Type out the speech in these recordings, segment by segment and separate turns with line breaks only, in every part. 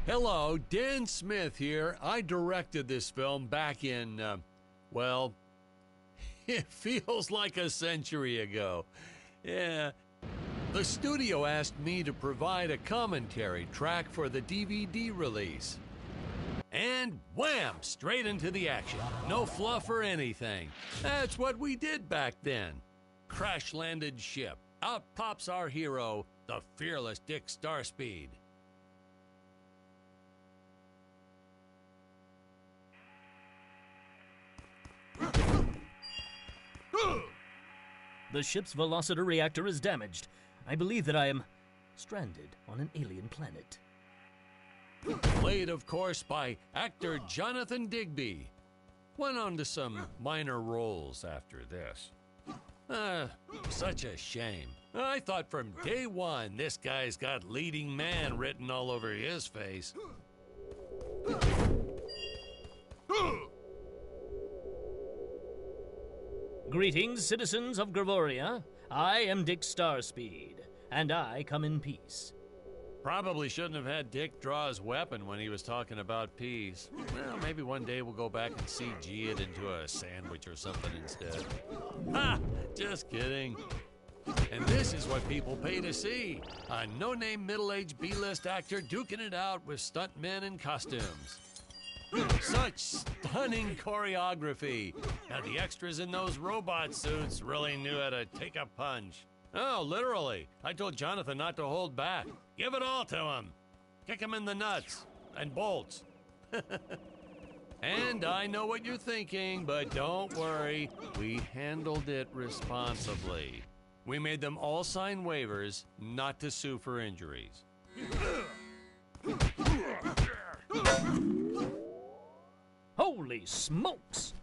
Hello, Dan Smith here. I directed this film back in, well, it feels like a century ago. Yeah. The studio asked me to provide a commentary track for the DVD release. And wham! Straight into the action. No fluff or anything. That's what we did back then. Crash-landed ship. Out pops our hero, the fearless Dick Starspeed.
The ship's velociter reactor is damaged. I believe that I am stranded on an alien planet.
Played, of course, by actor Jonathan Digby. Went on to some minor roles after this. Such a shame. I thought from day one this guy's got leading man written all over his face.
Greetings, citizens of Gravoria. I am Dick Starspeed, and I come in peace.
Probably shouldn't have had Dick draw his weapon when he was talking about peace. Well, maybe one day we'll go back and CG it into a sandwich or something instead. Ha! Just kidding. And this is what people pay to see. A no-name middle-aged B-list actor duking it out with stuntmen in costumes. Such stunning choreography. Now the extras in those robot suits really knew how to take a punch. Oh, literally. I told Jonathan not to hold back. Give it all to him. Kick him in the nuts and bolts. And I know what you're thinking, but don't worry. We handled it responsibly. We made them all sign waivers not to sue for injuries.
Holy smokes!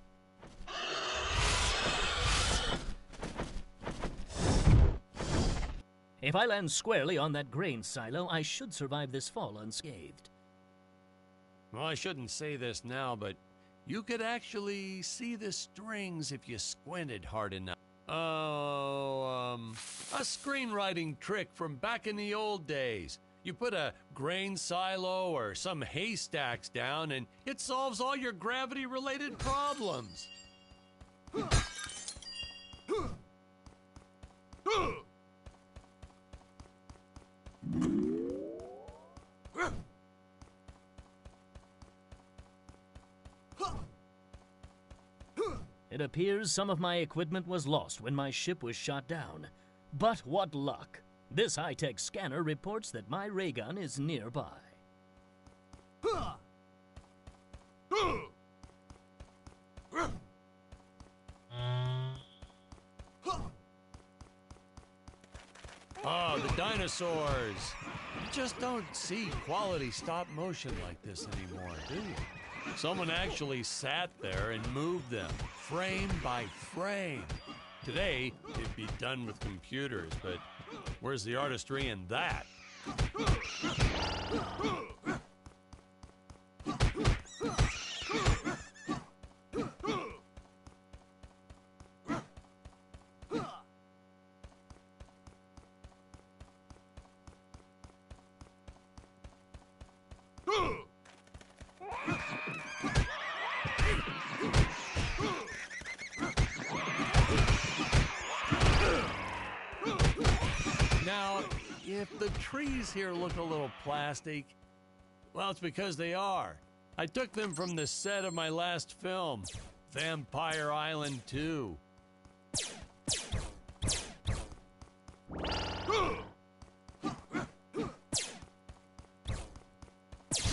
If I land squarely on that grain silo, I should survive this fall unscathed.
Well, I shouldn't say this now, but you could actually see the strings if you squinted hard enough. Oh, a screenwriting trick from back in the old days. You put a grain silo or some haystacks down and it solves all your gravity-related problems.
It appears some of my equipment was lost when my ship was shot down. But what luck! This high-tech scanner reports that my ray gun is nearby.
Oh, the dinosaurs! You just don't see quality stop motion like this anymore, do you? Someone actually sat there and moved them, frame by frame. Today, it'd be done with computers, but where's the artistry in that? Now, if the trees here look a little plastic, well, it's because they are. I took them from the set of my last film, Vampire Island 2.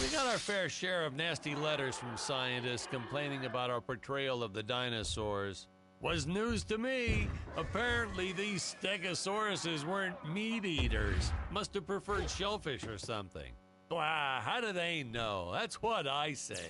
We got our fair share of nasty letters from scientists complaining about our portrayal of the dinosaurs. Was news to me. Apparently these stegosauruses weren't meat eaters. Must have preferred shellfish or something. Blah, how do they know? That's what I say.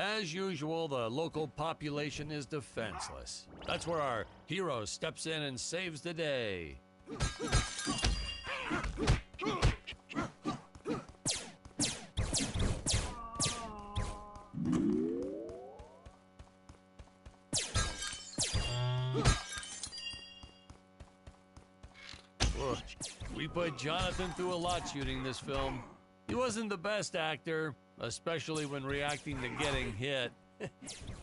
As usual, the local population is defenseless. That's where our hero steps in and saves the day. We put Jonathan through a lot shooting this film. He wasn't the best actor, especially when reacting to getting hit.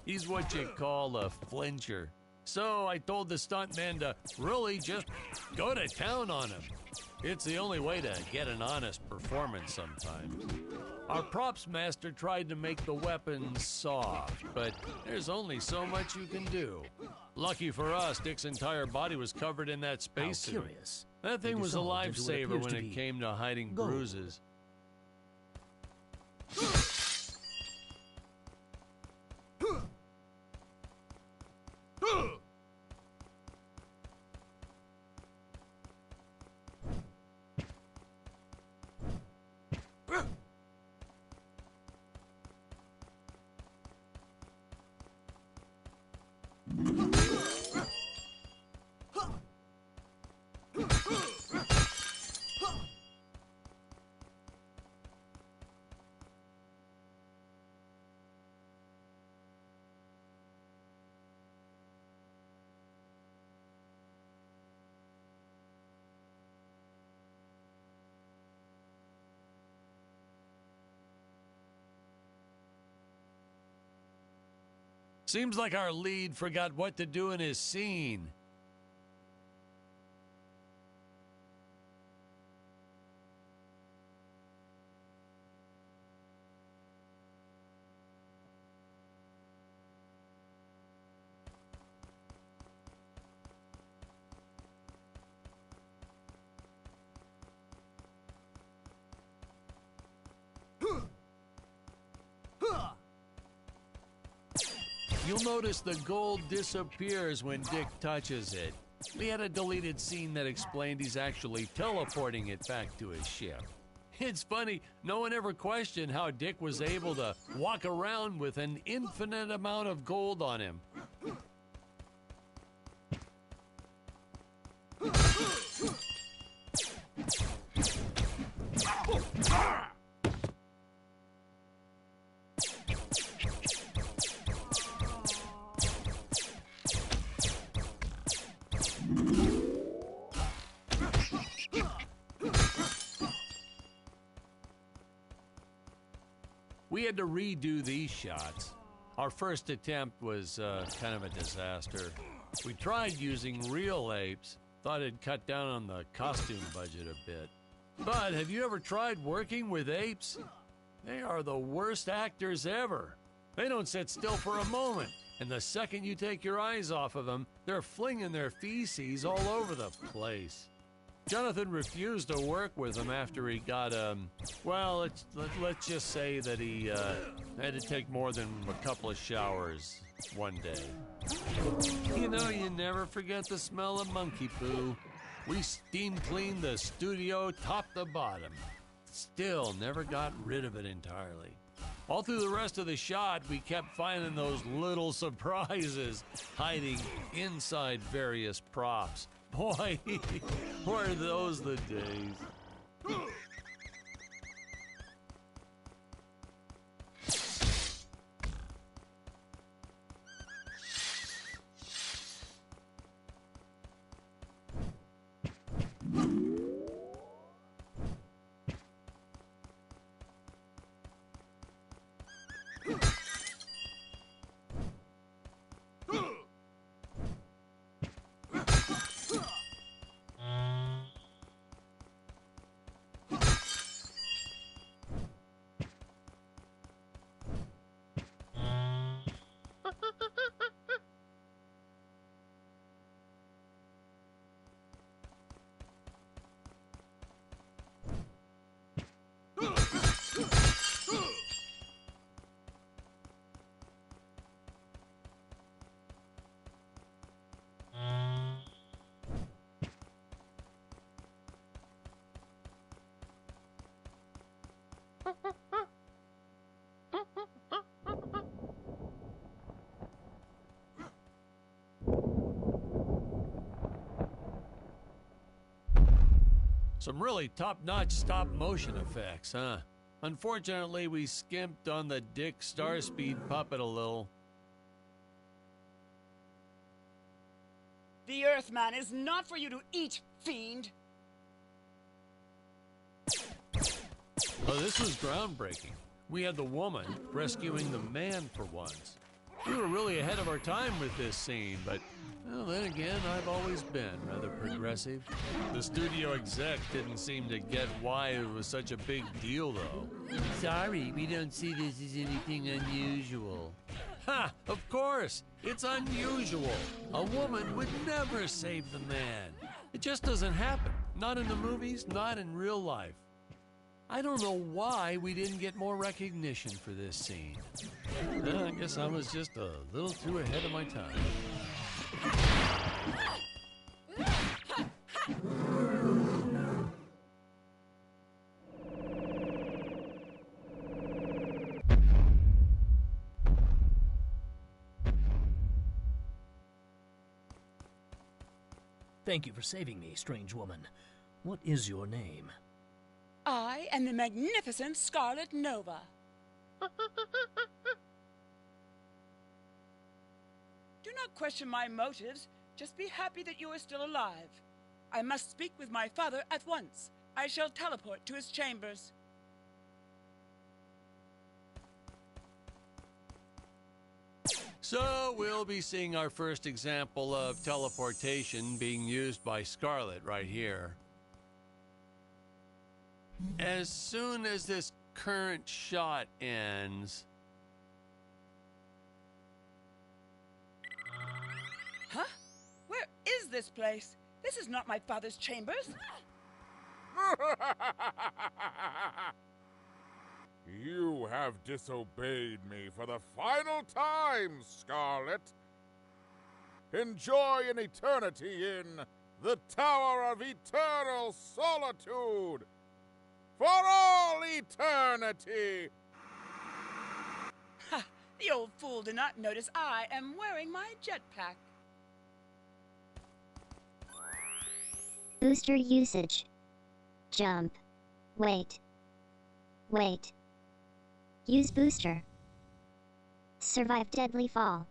He's what you call a flincher. So I told the stuntman to really just go to town on him. It's the only way to get an honest performance sometimes. Our props master tried to make the weapons soft, but there's only so much you can do. Lucky for us, Dick's entire body was covered in that spacesuit.
How curious.
That thing was a
dissolved into what
lifesaver
appears
when
to
it
be
came to hiding
gold.
bruises. Seems like our lead forgot what to do in his scene. You'll notice the gold disappears when Dick touches it. We had a deleted scene that explained he's actually teleporting it back to his ship. It's funny, no one ever questioned how Dick was able to walk around with an infinite amount of gold on him. We had to redo these shots. Our first attempt was kind of a disaster. We tried using real apes, thought it'd cut down on the costume budget a bit. But have you ever tried working with apes? They are the worst actors ever. They don't sit still for a moment, and the second you take your eyes off of them, they're flinging their feces all over the place. Jonathan refused to work with him after he got, well, let's just say that he had to take more than a couple of showers one day. You know, you never forget the smell of monkey poo. We steam cleaned the studio top to bottom. Still never got rid of it entirely. All through the rest of the shot, we kept finding those little surprises hiding inside various props. Boy, were those the days. Some really top-notch stop-motion effects, huh? Unfortunately, we skimped on the Dick Starspeed puppet a little.
The Earthman is not for you to eat, fiend!
Oh, this was groundbreaking. We had the woman rescuing the man for once. We were really ahead of our time with this scene, but well, then again, I've always been rather progressive. The studio exec didn't seem to get why it was such a big deal, though. Sorry, we don't see this as anything unusual. Ha! Of course! It's unusual! A woman would never save the man. It just doesn't happen. Not in the movies, not in real life. I don't know why we didn't get more recognition for this scene. I guess I was just a little too ahead of my time.
Thank you for saving me, strange woman. What is your name?
I am the magnificent Scarlet Nova. Do not question my motives. Just be happy that you are still alive. I must speak with my father at once. I shall teleport to his chambers.
So we'll be seeing our first example of teleportation being used by Scarlet right here. As soon as this current shot ends...
Huh? Where is this place? This is not my father's chambers.
You have disobeyed me for the final time, Scarlet. Enjoy an eternity in the Tower of Eternal Solitude. For all eternity!
Ha! The old fool did not notice I am wearing my jetpack.
Booster usage. Jump. Wait. Wait. Use booster. Survive deadly fall.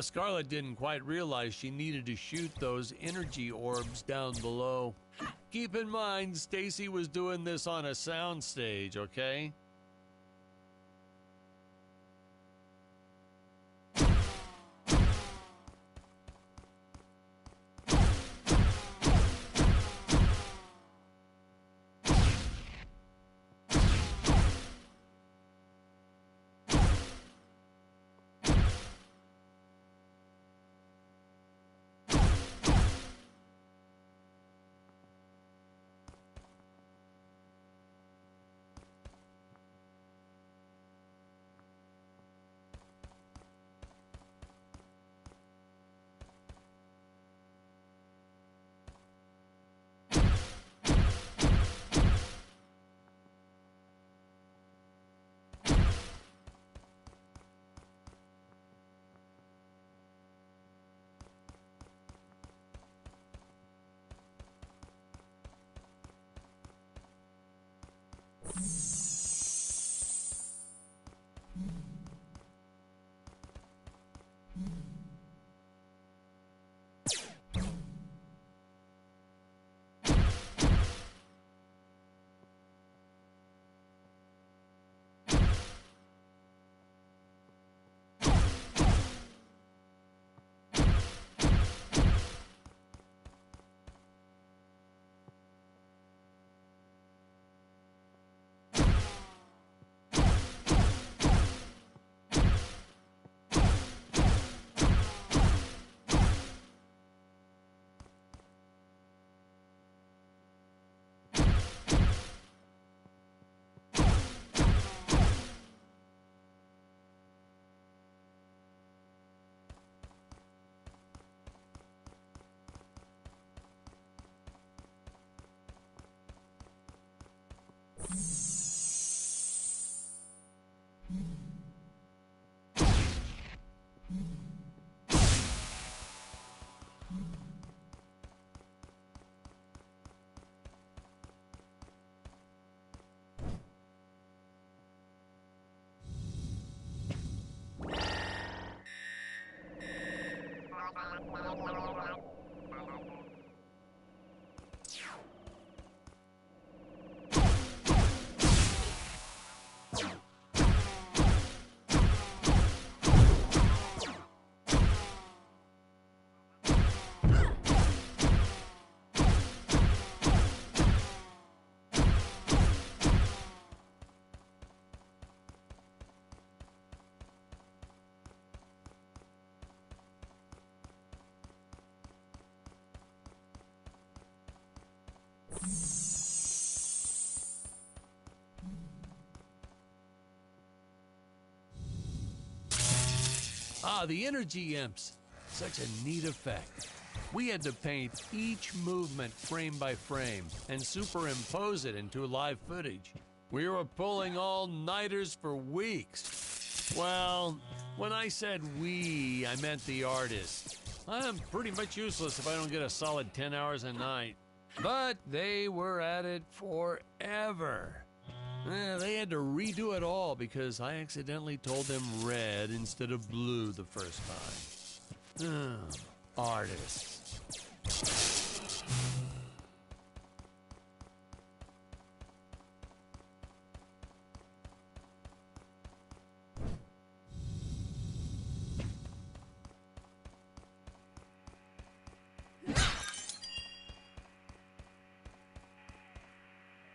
Scarlet didn't quite realize she needed to shoot those energy orbs down below. Keep in mind, Stacy was doing this on a soundstage, okay? Ah, the energy imps. Such a neat effect. We had to paint each movement frame by frame and superimpose it into live footage. We were pulling all-nighters for weeks. Well, when I said we, I meant the artists. I'm pretty much useless if I don't get a solid 10 hours a night. But they were at it forever. They had to redo it all because I accidentally told them red instead of blue the first time. Artists.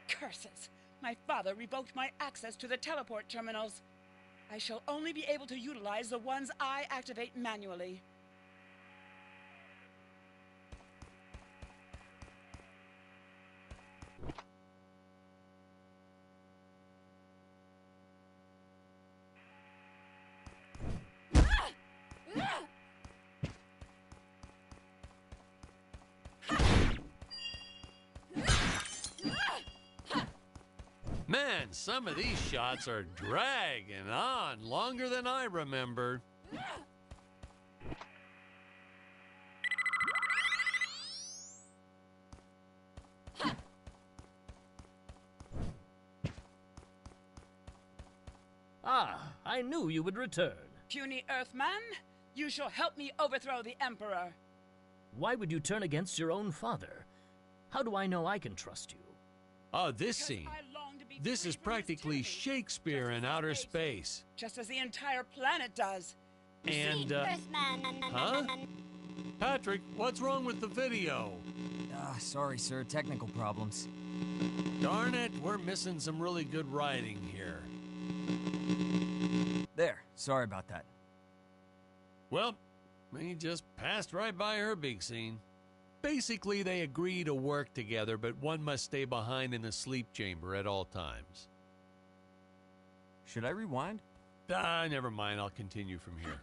Curses! My father revoked my access to the teleport terminals. I shall only be able to utilize the ones I activate manually.
Man, some of these shots are dragging on longer than I remember.
Ah, I knew you would return.
Puny Earthman, you shall help me overthrow the Emperor.
Why would you turn against your own father? How do I know I can trust you?
Oh, this
Because
scene.
I long to be
This
free
is
from his
practically
tyranny,
Shakespeare
just
in
as
outer
apes do,
space.
Just as the entire planet does.
And, huh? Patrick, what's wrong with the video?
Sorry, sir. Technical problems.
Darn it, we're missing some really good writing here.
There. Sorry about that.
Well, we just passed right by her big scene. Basically, they agree to work together, but one must stay behind in the sleep chamber at all times.
Should I rewind?
Never mind, I'll continue from here.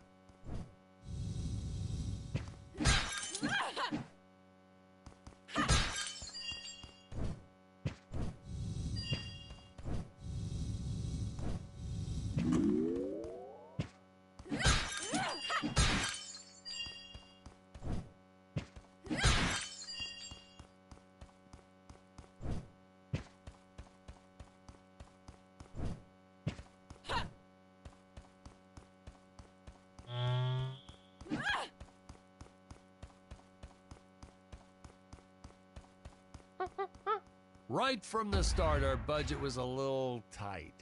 Right from the start, our budget was a little tight,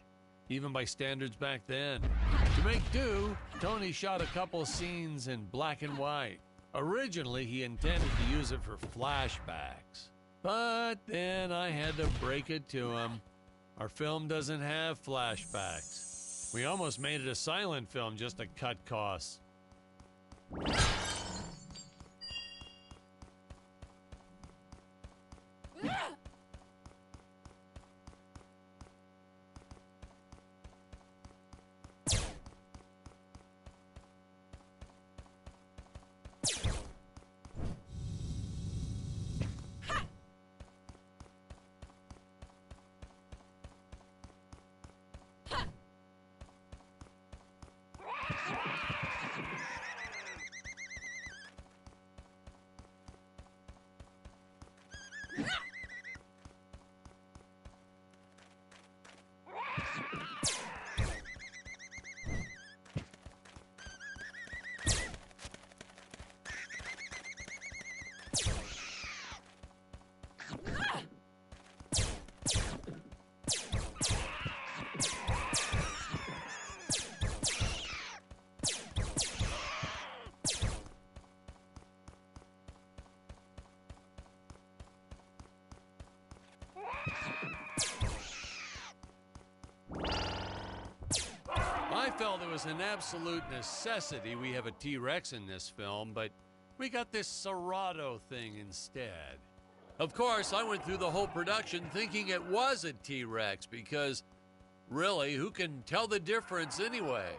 even by standards back then. To make do, Tony shot a couple scenes in black and white. Originally, he intended to use it for flashbacks. But then I had to break it to him. Our film doesn't have flashbacks. We almost made it a silent film just to cut costs. I felt it was an absolute necessity we have a T-Rex in this film, but we got this Serato thing instead. Of course, I went through the whole production thinking it was a T-Rex because, really, who can tell the difference anyway?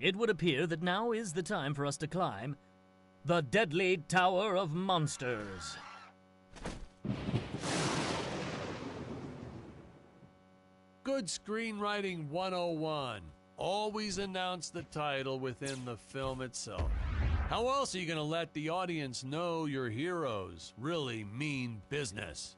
it would appear that now is the time for us to climb the Deadly Tower of Monsters.
Good screenwriting 101. Always announce the title within the film itself. How else are you going to let the audience know your heroes really mean business?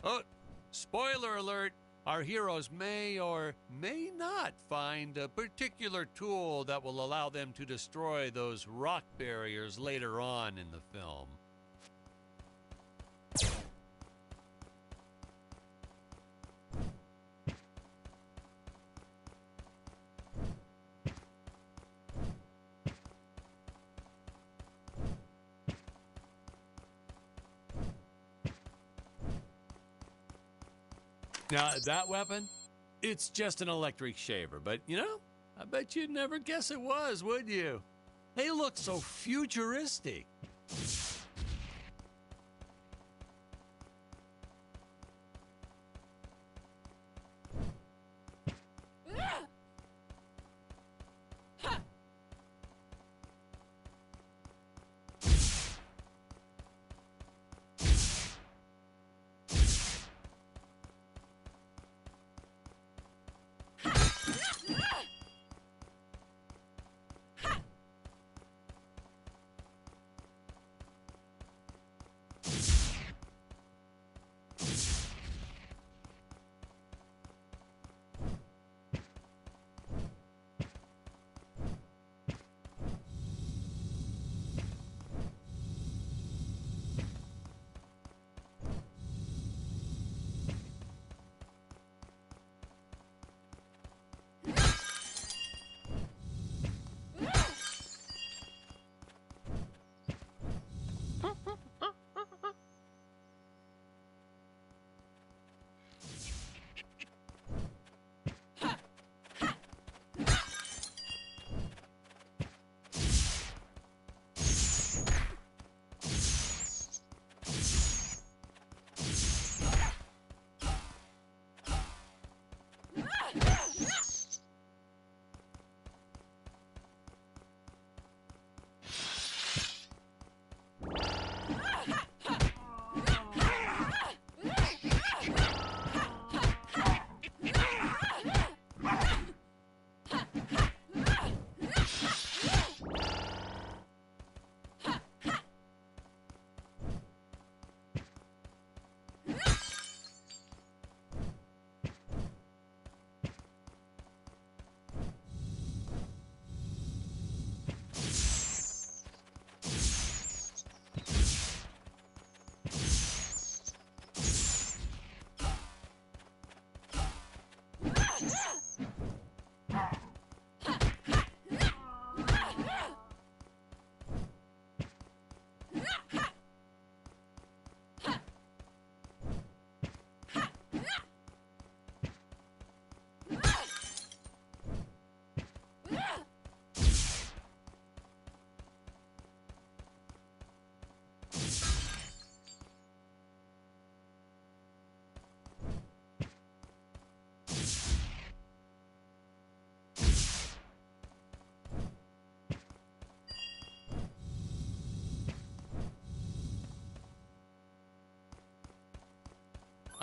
Oh, spoiler alert, our heroes may or may not find a particular tool that will allow them to destroy those rock barriers later on in the film. Now, that weapon, it's just an electric shaver, but, you know, I bet you'd never guess it was, would you? They look so futuristic.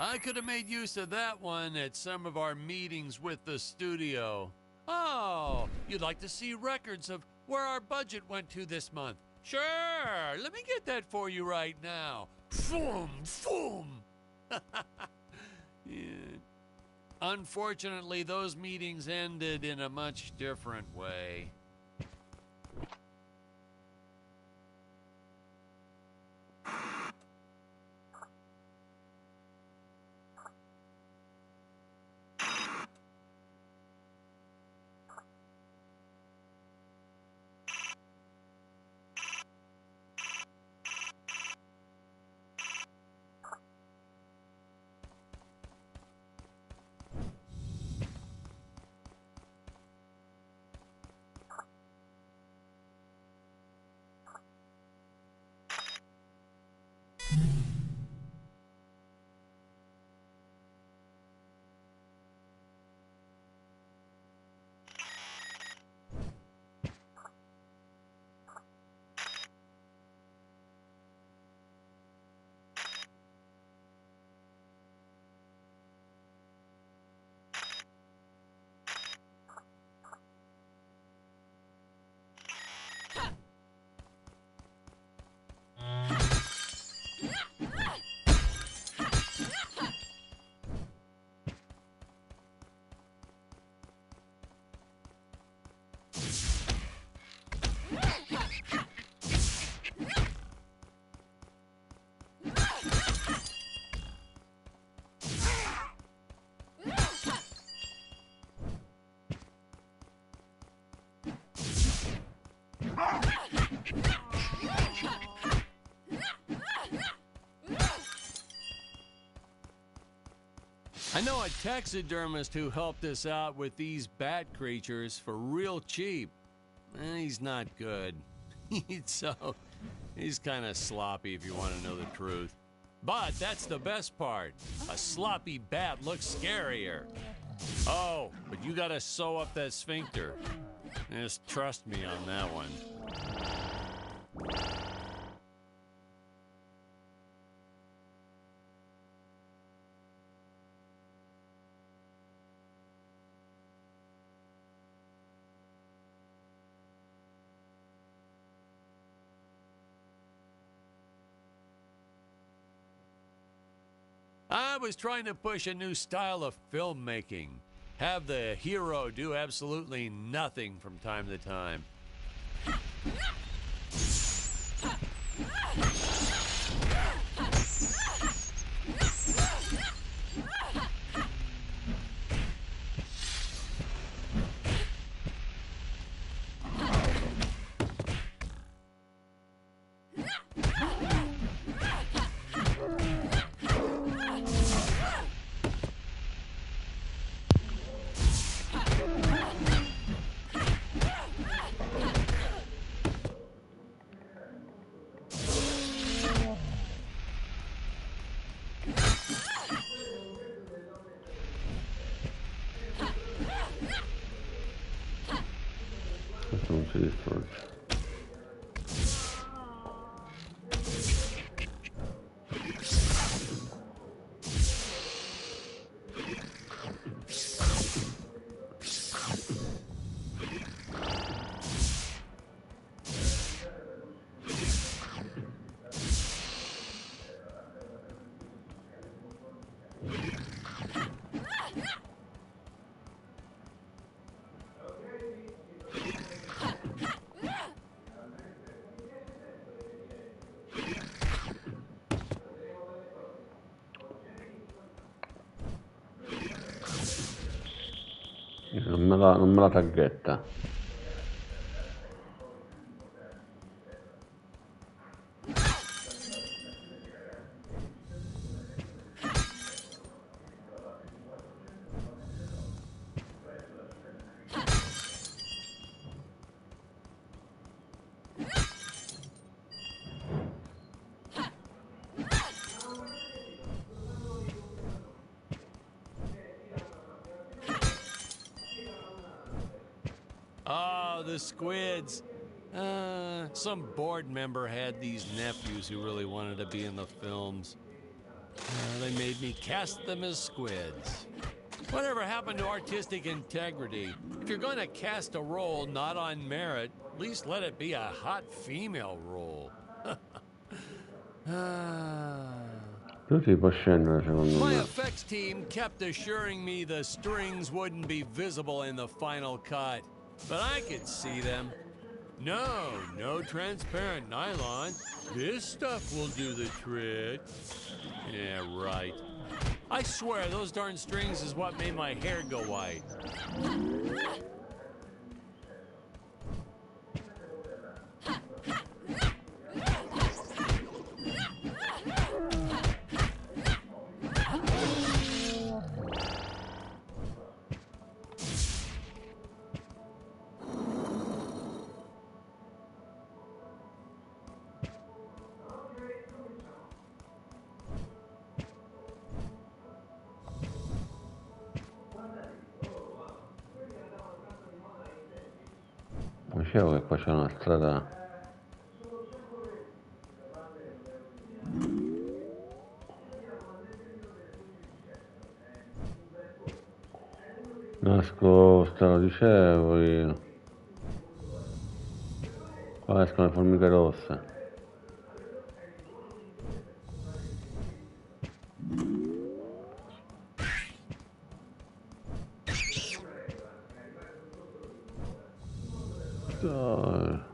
I could have made use of that one at some of our meetings with the studio. Oh, you'd like to see records of where our budget went to this month? Sure, let me get that for you right now. Foom, foom. Yeah. Unfortunately, those meetings ended in a much different way. I know a taxidermist who helped us out with these bat creatures for real cheap. He's not good. He's kind of sloppy if you want to know the truth. But that's the best part. A sloppy bat looks scarier. Oh, but you gotta sew up that sphincter. Just trust me on that one. I was trying to push a new style of filmmaking. Have the hero do absolutely nothing from time to time.
Non si distrugge. Non me la taghetta.
Oh, the squids. Some board member had these nephews who really wanted to be in the films. They made me cast them as squids. Whatever happened to artistic integrity? If you're going to cast a role not on merit, at least let it be a hot female role.
Tu si può scendere secondo
My
me.
effects team kept assuring me the strings wouldn't be visible in the final cut, but I could see them. No transparent nylon. This stuff will do the trick. Yeah, right. I swear those darn strings is what made my hair go white.
Dicevo che qua c'è una strada nascosta, lo dicevo io. Qua escono le formiche rosse. Dai.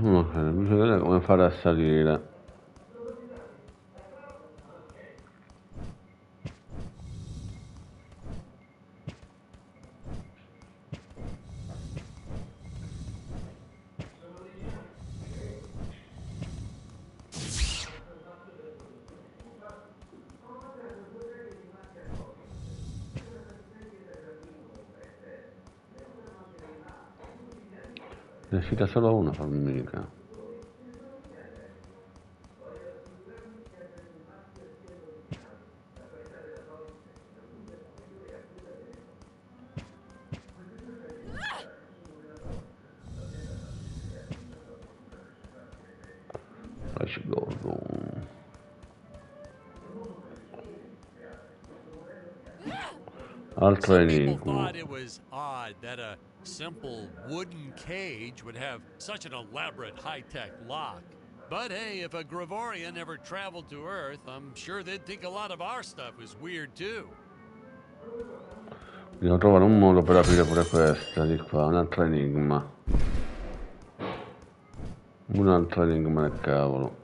Ok, bisogna vedere come fare a salire. Ne è uscita solo una formica. Let's go. Altro
Some people
enigma.
thought it was odd that a simple wooden cage would have such an elaborate high-tech lock. But hey, if a Gravorian ever traveled to Earth, I'm sure they'd think a lot of our stuff was weird too.
Devo trovare un modo per aprire pure questa di qua, un altro enigma. Un altro enigma del cavolo.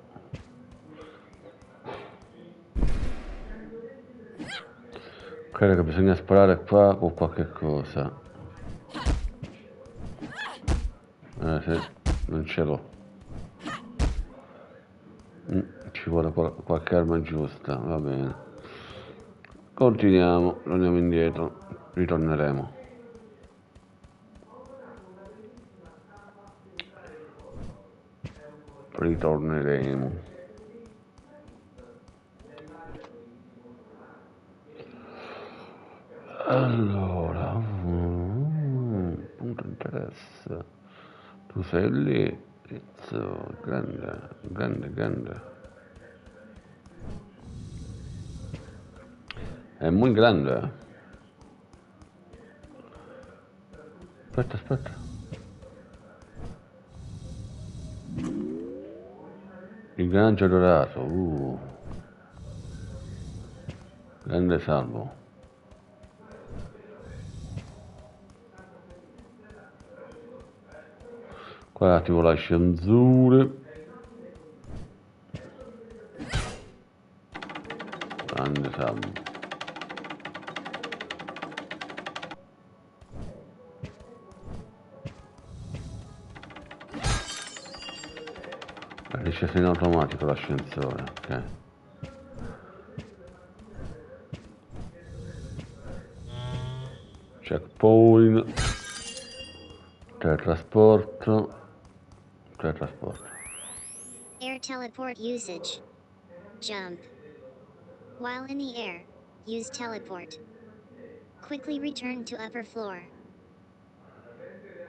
Credo che bisogna sparare qua con qualche cosa. Sì, non ce l'ho. Ci vuole qualche arma giusta, va bene. Continuiamo, torniamo indietro, ritorneremo. Allora, punto interesse. Tu sei lì, grande, grande, grande. È molto grande. Aspetta, aspetta. Il granchio dorato, grande salvo. Qua attivo l'ascensore. Grande salvo. È sceso in automatico l'ascensore, ok. Checkpoint. Teletrasporto.
Air teleport usage. Jump. While in the air, use teleport. Quickly return to upper floor.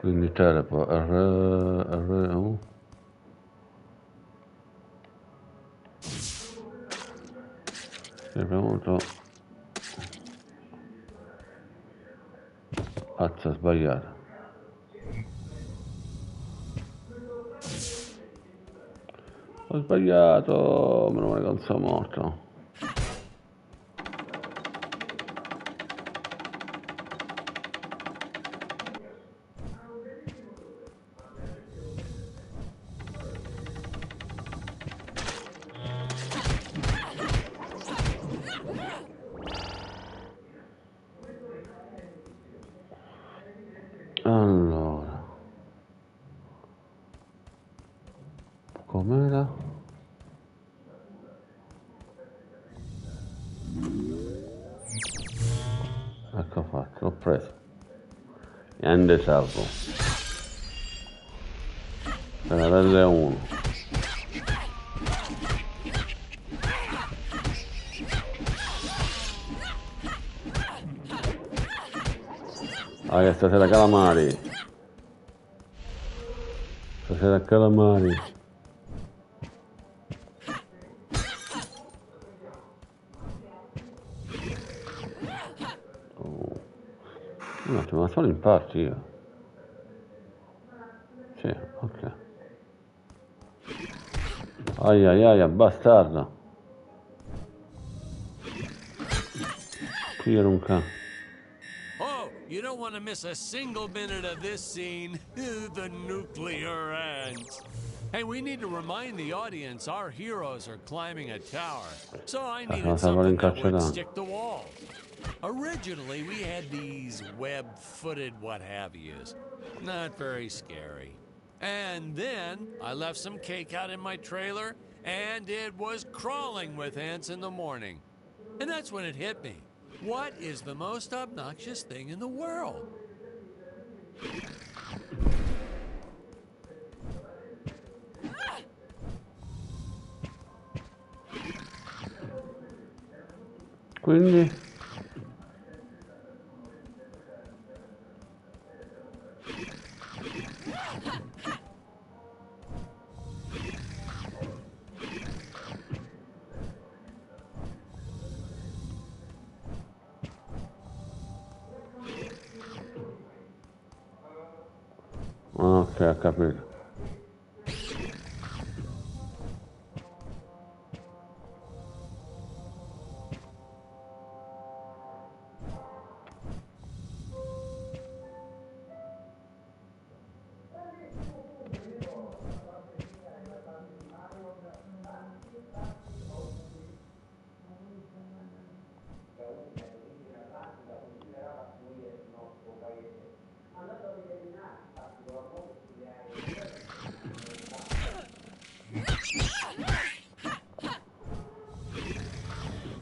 Quindi teleport. R. È premuto. Pazza, sbagliata. Ho sbagliato. Meno male che non sono morto. Allora. Com'era? Ecco fatto, l'ho preso. Grande salvo. Per la L1. Ah, che stasera calamari. Stasera calamari. Oh. Un attimo, ma sono in parti io. Sì, ok. Aia, bastardo. Qui era un cane.
Oh, you don't want to miss a single minute of this scene. The nuclear ants. Hey, we need to remind the audience our heroes are climbing a tower. So I needed something that would stick to walls. Originally, we had these web-footed what-have-yous. Not very scary. And then I left some cake out in my trailer, and it was crawling with ants in the morning. And that's when it hit me. What is the most obnoxious thing in the world?
Quindi? Ok, ho capito.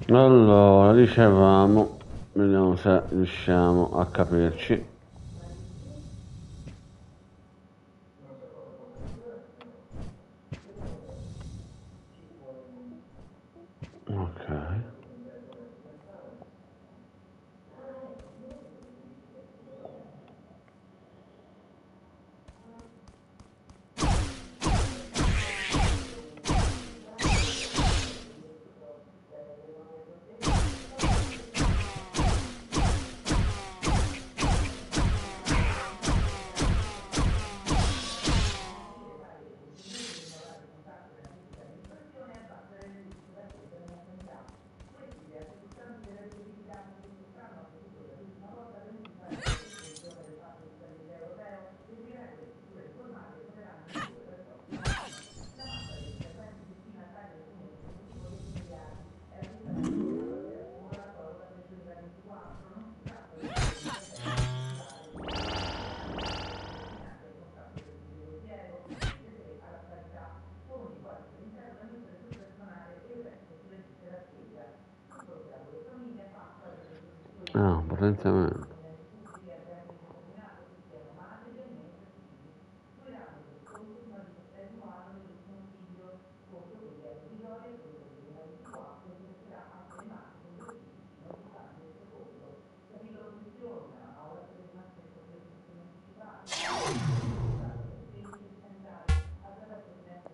Allora, dicevamo, vediamo se riusciamo a capirci. Ok. Ah, potenziamento.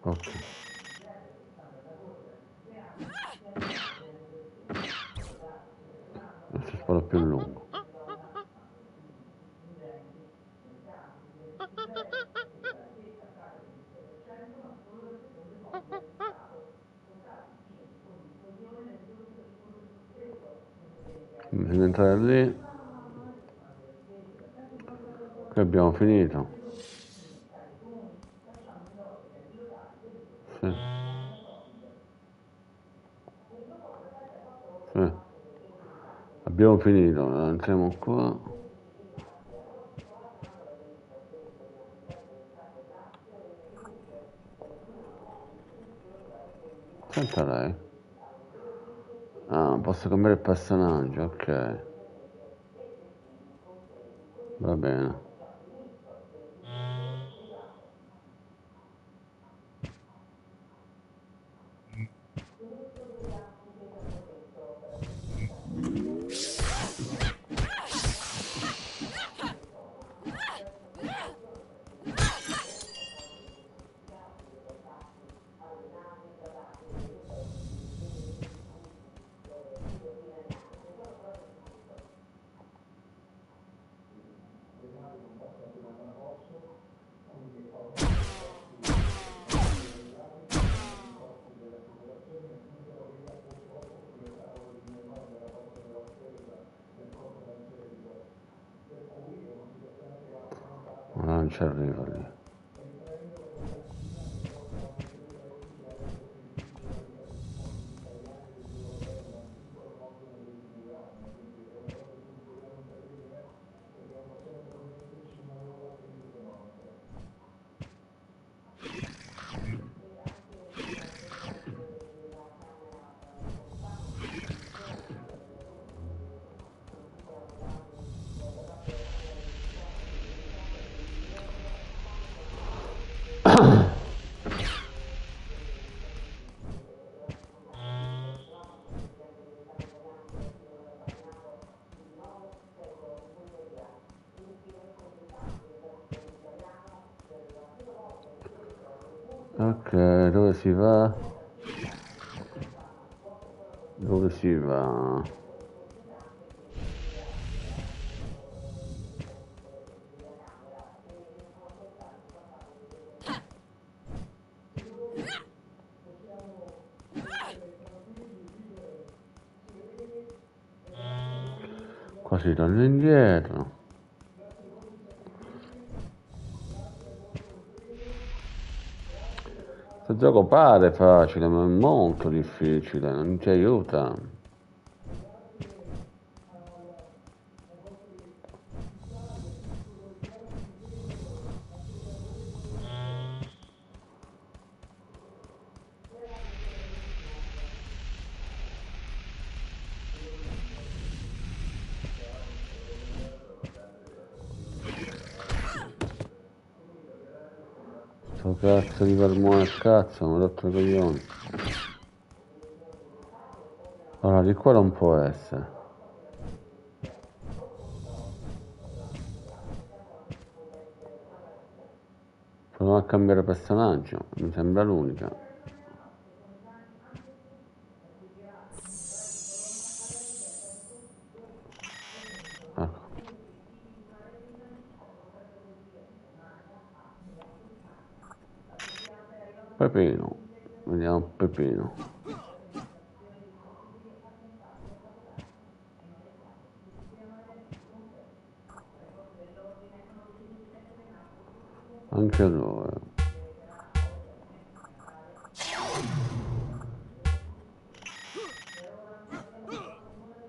Ok. Adesso sparo più lungo. Bisogna entrare lì. Qui abbiamo finito. Sì. Sì. Abbiamo finito, entriamo qua. Senta lei. Ah, posso cambiare il personaggio, ok. Va bene. Non ci arrivo lì. Ok, dove si va? Dove si va? Qua si torna indietro. Questo gioco pare facile, ma è molto difficile, non ti aiuta. Sto cazzo di vermone a cazzo, mi ha rotto i coglioni. Allora, di qua non può essere. Proviamo a cambiare personaggio, mi sembra l'unica. Ecco. Pepino, vediamo Pepino. Anche lui.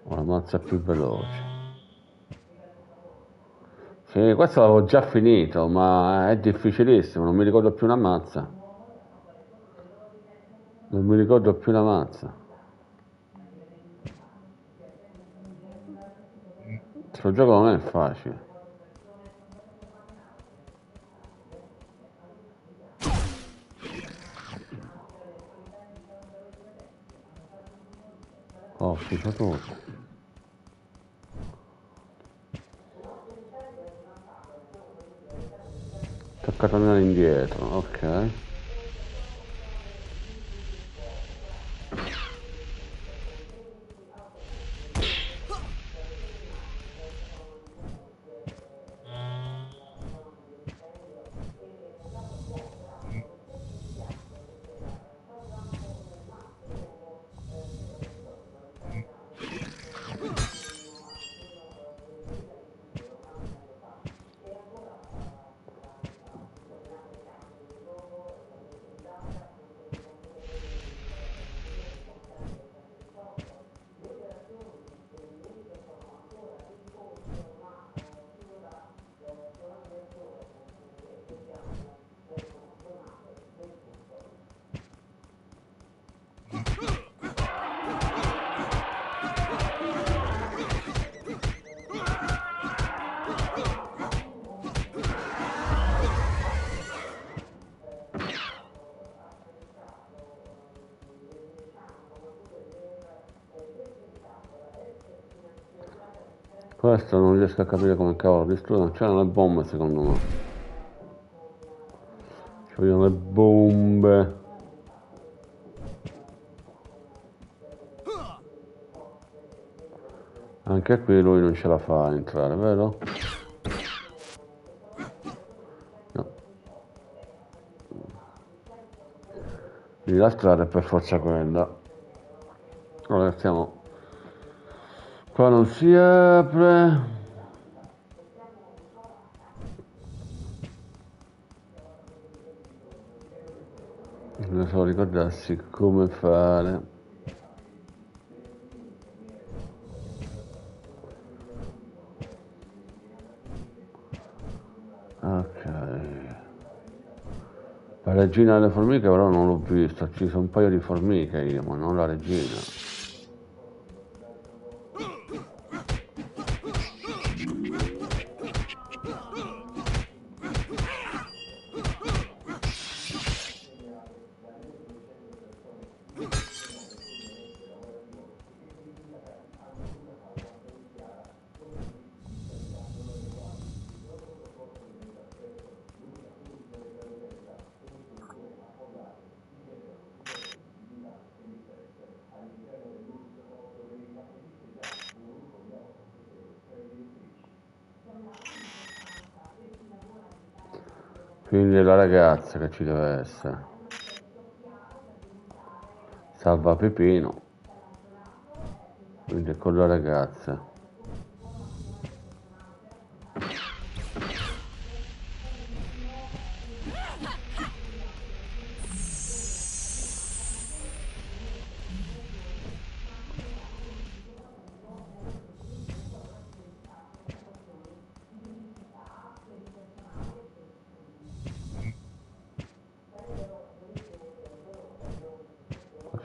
Ho la mazza più veloce. Sì, questo l'avevo già finito, ma è difficilissimo, non mi ricordo più una mazza. Non mi ricordo più una mazza. Questo gioco non è facile. Oh, schifo tutto. Tocca tornare indietro, ok. Questo non riesco a capire come cavolo distruggono. C'erano le bombe secondo me. Ci vogliono le bombe. Anche qui lui non ce la fa a entrare, vero? No. Lì la strada è per forza quella. Allora stiamo. Qua non si apre. Non so ricordarsi come fare. Ok. La regina delle formiche però non l'ho vista, ci sono un paio di formiche io, ma non la regina. Quindi è la ragazza che ci deve essere. Salva Pepino. Quindi è con la ragazza.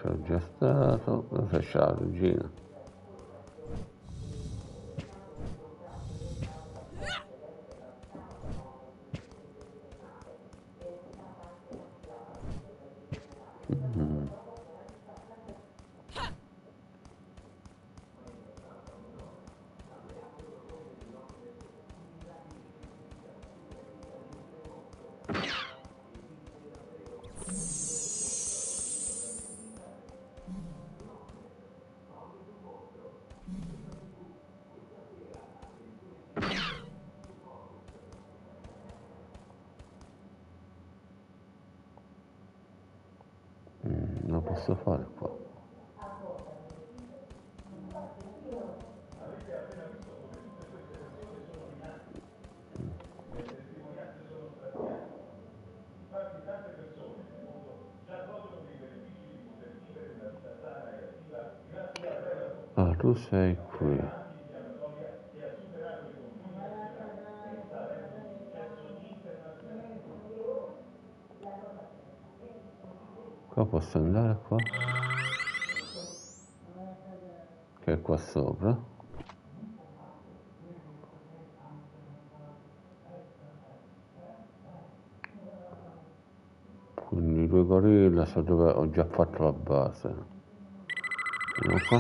C'è già stato. Dove c'è la regina? Lo posso fare qua. Ah, tu sei qui. Qua posso andare qua? Che è qua sopra. Quindi i due gorilla so dove ho già fatto la base. Vediamo qua.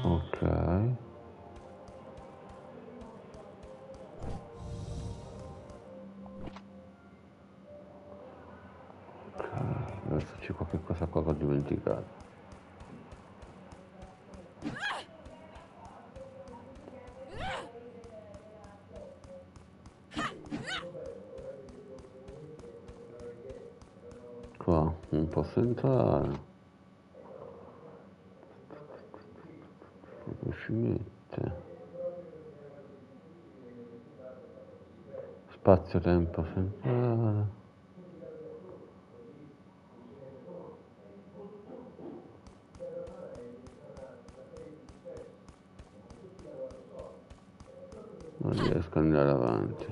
Ok. Adesso c'è qualche cosa qua che ho dimenticato. Qua non posso entrare. Dove ci mette? Spazio-tempo centrale. Non riesco ad andare avanti.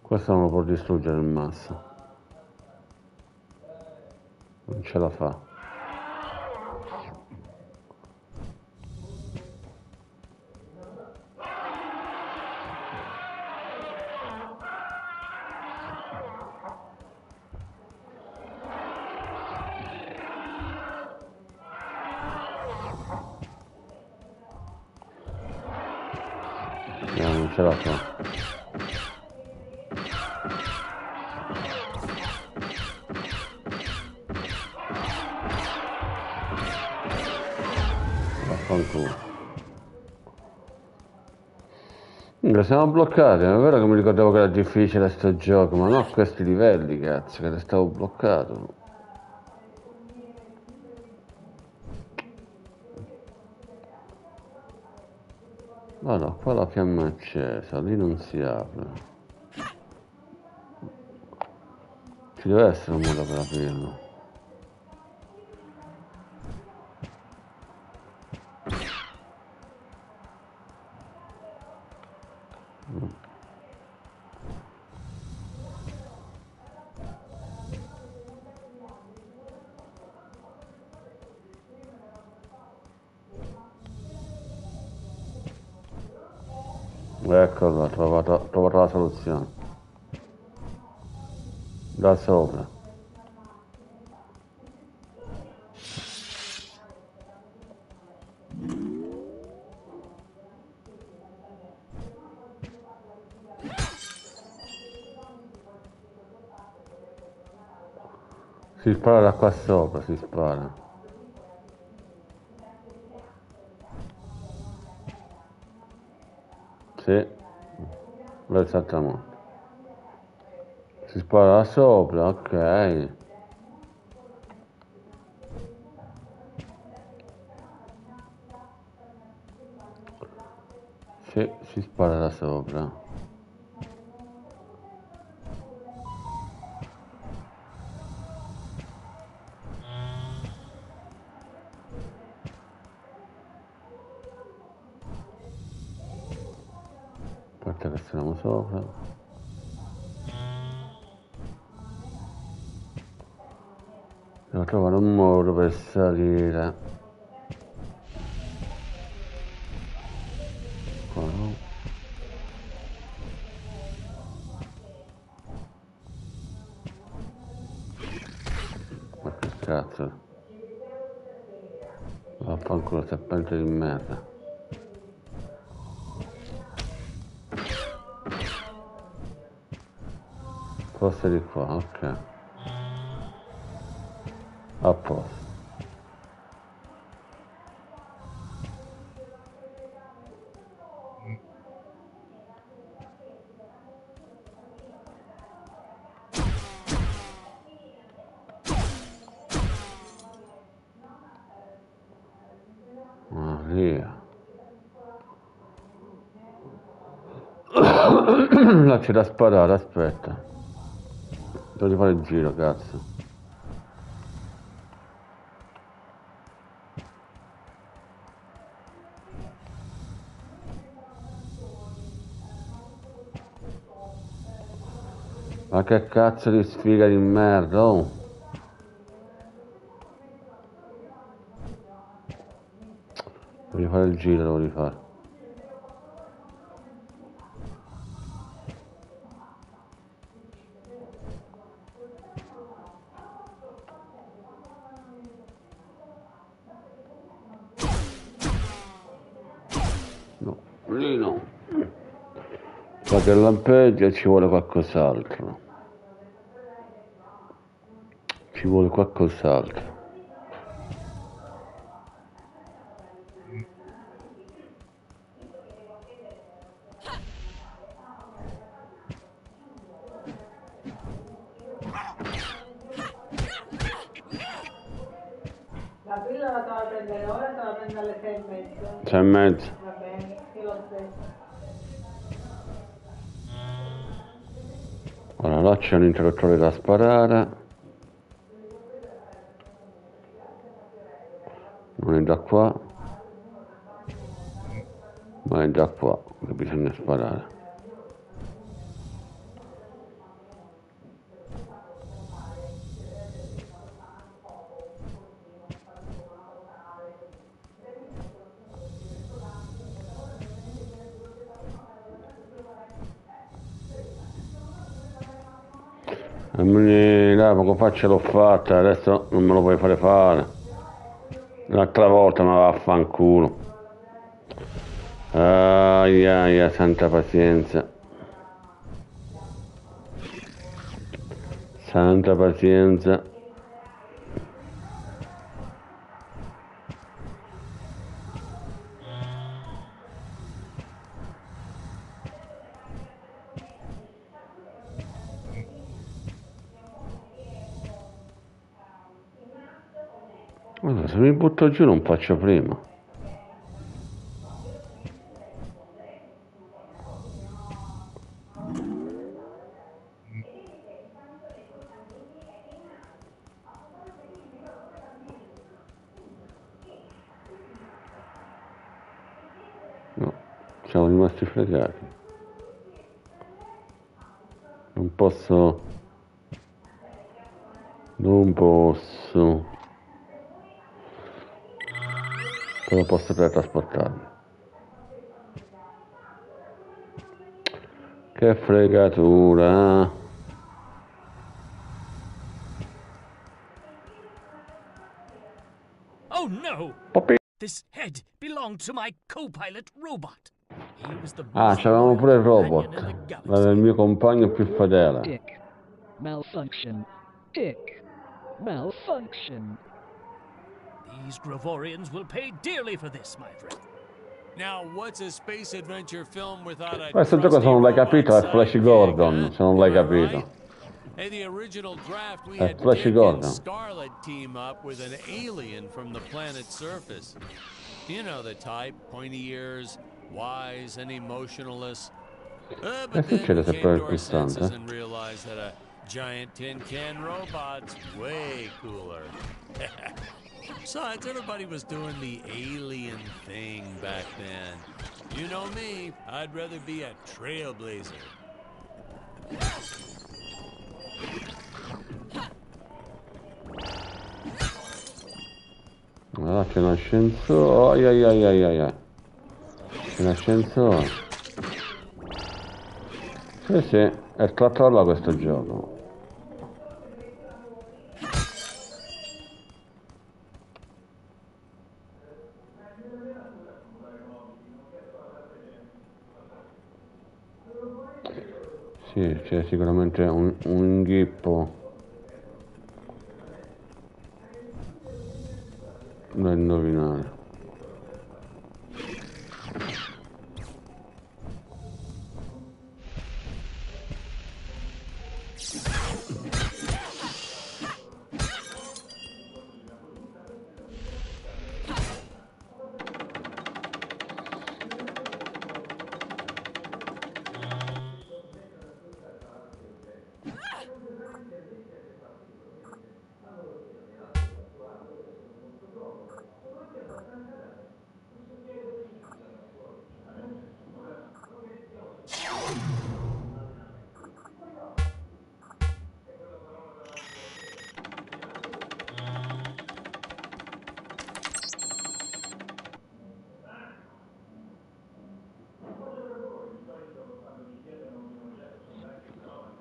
Questo non lo può distruggere il masso. Non ce la fa. No, non ce la fa. Vaffanculo. Siamo bloccati, è vero che mi ricordavo che era difficile sto gioco, ma no a questi livelli, cazzo, che stavo bloccato. Guarda, qua la fiamma è accesa, lì non si apre. Ci deve essere un modo per aprirlo. Eccola, ho trovato la soluzione. Da sopra. Si spara da qua sopra, si spara. Sì, verso il tramonto. Si spara da sopra, ok. Sì, si spara da sopra. Aspetta che siamo sopra. Devo trovare un modo per salire. Qua no. Ma che cazzo? Vaffanculo, serpente di merda. Forse di qua, ok. A posto. Ah, via. Là c'è da sparare, aspetta. Devo rifare il giro, cazzo. Ma che cazzo di sfiga di merda, oh. Devo rifare il giro, devo rifare. No, lì no. Qua che lampeggia ci vuole qualcos'altro. Ci vuole qualcos'altro.
La pillola la devo prendere ora, te la prendo alle 6:30.
6:30.
Va bene, io lo stesso.
Ora là c'è un interruttore da sparare. Non è da qua. Ma è da qua che bisogna sparare. E là poco fa ce l'ho fatta, adesso non me lo puoi fare fare. L'altra volta ma vaffanculo. Aia, santa pazienza. Santa pazienza. Allora, se mi butto giù non faccio prima. No, siamo rimasti fregati. Non posso. Però posso teletrasportarmi. Che fregatura.
Oh no!
Poppy.
This head belonged to my co-pilot robot. He was the
Ah,
most
c'avevamo pure il
loyal
robot.
companion in the
Era
galaxy.
il mio compagno più fedele.
Dick. Malfunction. Dick. Malfunction.
These Gravorians will pay dearly for this, my friend.
Now, what's a space adventure film without a
Questo gioco,
trusty
se non l'hai
robot
capito, è Flash
sidekick,
Gordon, se non l'hai
Am I
capito.
right? In the original draft, we
È
had
Flash
Dick and
Gordon.
Scarlet team up with an alien from the planet's surface. You know the type, pointy ears, wise and emotionless. But then
succede
we
se
came
provi
to
il
our senses
pulsante?
and realized that a giant tin can robot's way cooler. Besides, everybody was doing the alien thing back then. You know me, I'd rather be a trailblazer.
Allora c'è un ascensore. Ai. C'è un ascensore. Sì, è il trattore questo gioco. Sì, c'è sicuramente un inghippo da indovinare.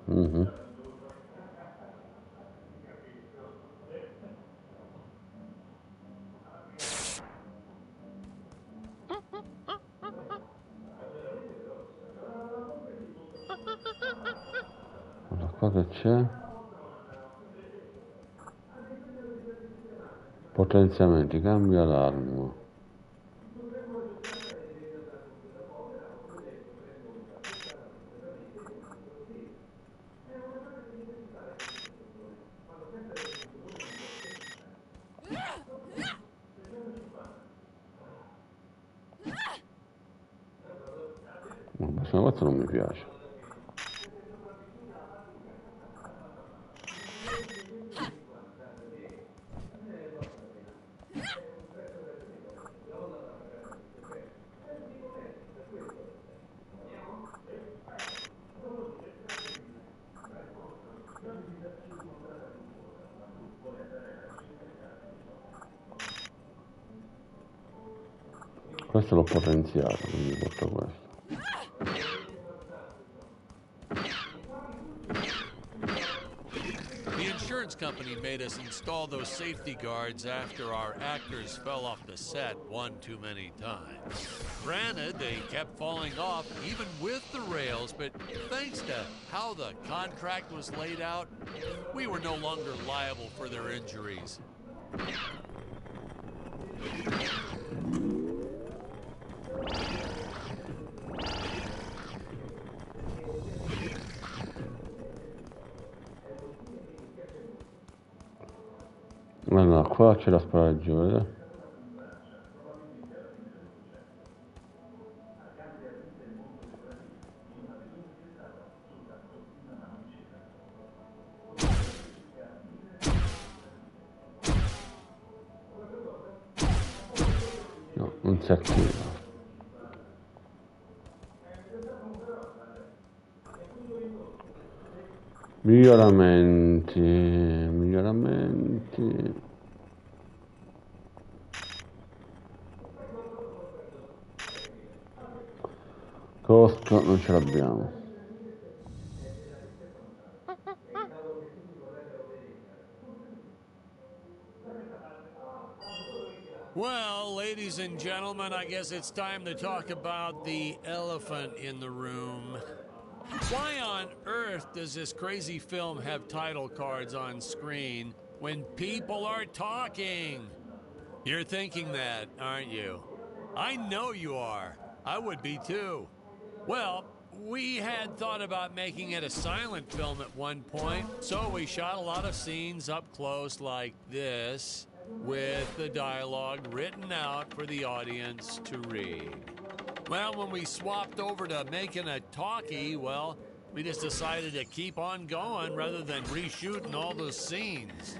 Mhm. Allora, qua che c'è? Potenziamenti, cambia l'arma. Ma questo non mi piace. Questo l'ho potenziato, quindi porto questo.
The insurance company made us install those safety guards after our actors fell off the set one too many times. Granted, they kept falling off even with the rails, but thanks to how the contract was laid out, we were no longer liable for their injuries.
Allora, qua c'è la spada giù, vedete? No, non si attiva. Miglioramenti. Costo non ce l'abbiamo.
Well, ladies and gentlemen, I guess it's time to talk about the elephant in the room. Why on earth does this crazy film have title cards on screen when people are talking? You're thinking that, aren't you? I know you are. I would be too. Well, we had thought about making it a silent film at one point, so we shot a lot of scenes up close like this, with the dialogue written out for the audience to read. Well, when we swapped over to making a talkie, well, we just decided to keep on going rather than reshooting all those scenes.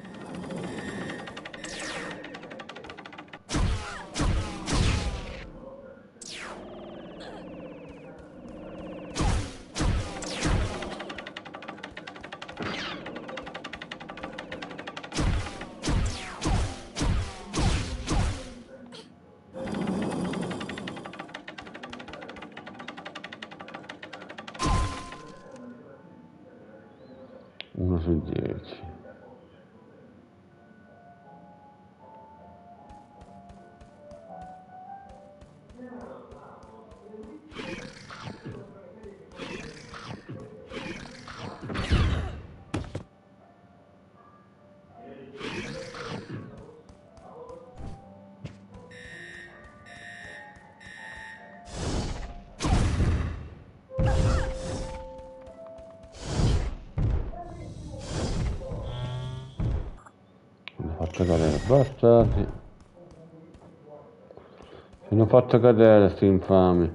Uno su 10. Fatto cadere bastardi. Ci hanno fatto cadere sti infami.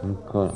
Ancora.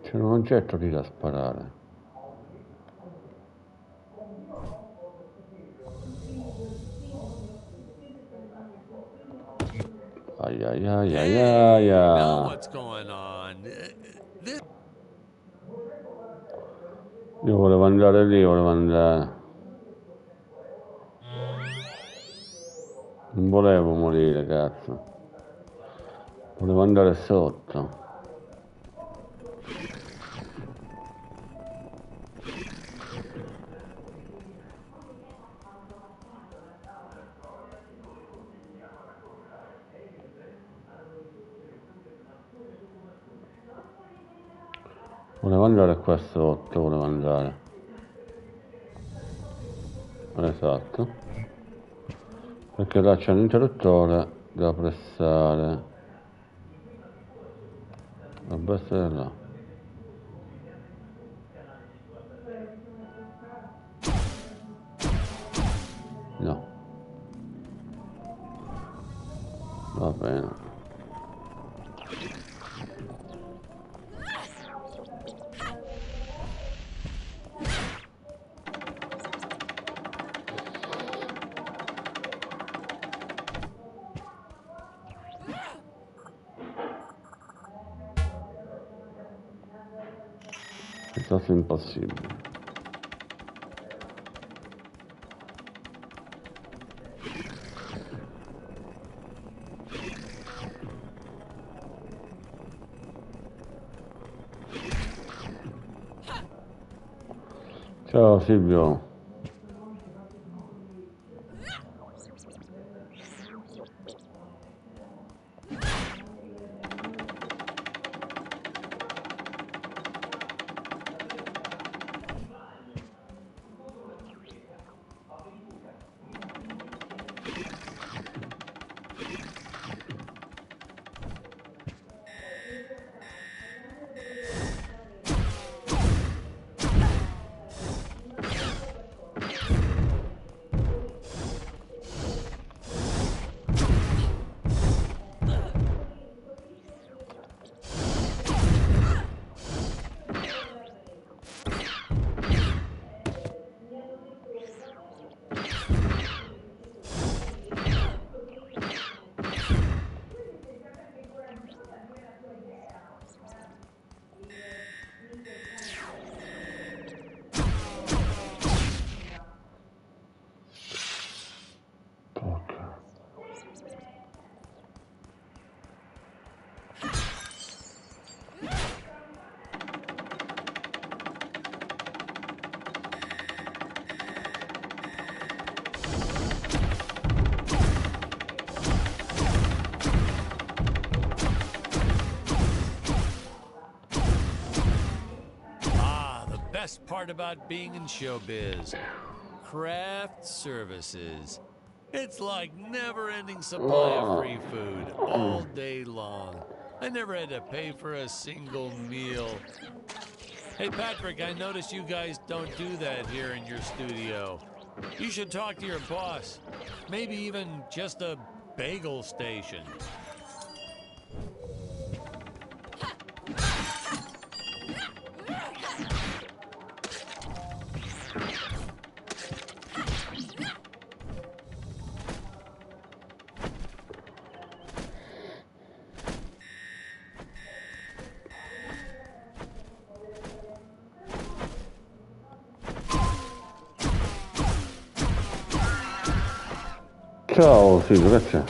C'è un oggetto lì da sparare. Ai ai ai ai ai
Now
ai.
what's going on?
Io volevo andare lì, volevo andare. Non volevo morire, cazzo. Volevo andare sotto. Volevo andare qua sotto, volevo andare. Esatto. Perché là c'è un interruttore da pressare. La bestia è là. Va bene. È stato impossibile. Ciao Silvio.
Best part about being in showbiz. Craft services. It's like never-ending supply of free food all day long. I never had to pay for a single meal. Hey Patrick, I noticed you guys don't do that here in your studio. You should talk to your boss. Maybe even just a bagel station.
Ciao Silvio, che c'è?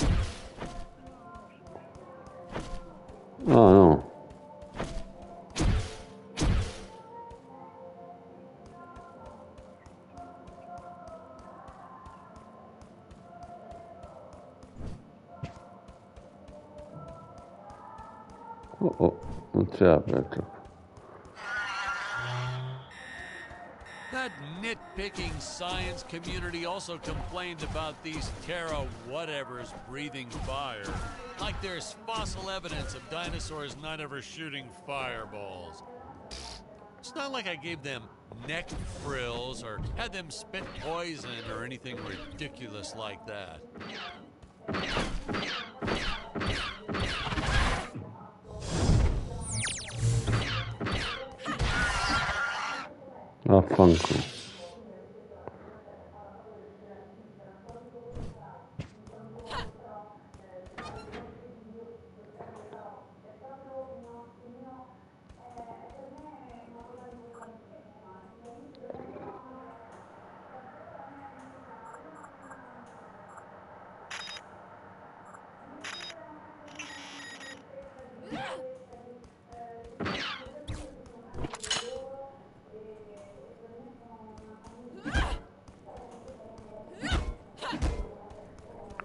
No, no. Oh, non si è aperto.
That nitpicking science community also complained about these Terra whatevers breathing fire. Like there's fossil evidence of dinosaurs not ever shooting fireballs. It's not like I gave them neck frills or had them spit poison or anything ridiculous like that.
Vaffanculo.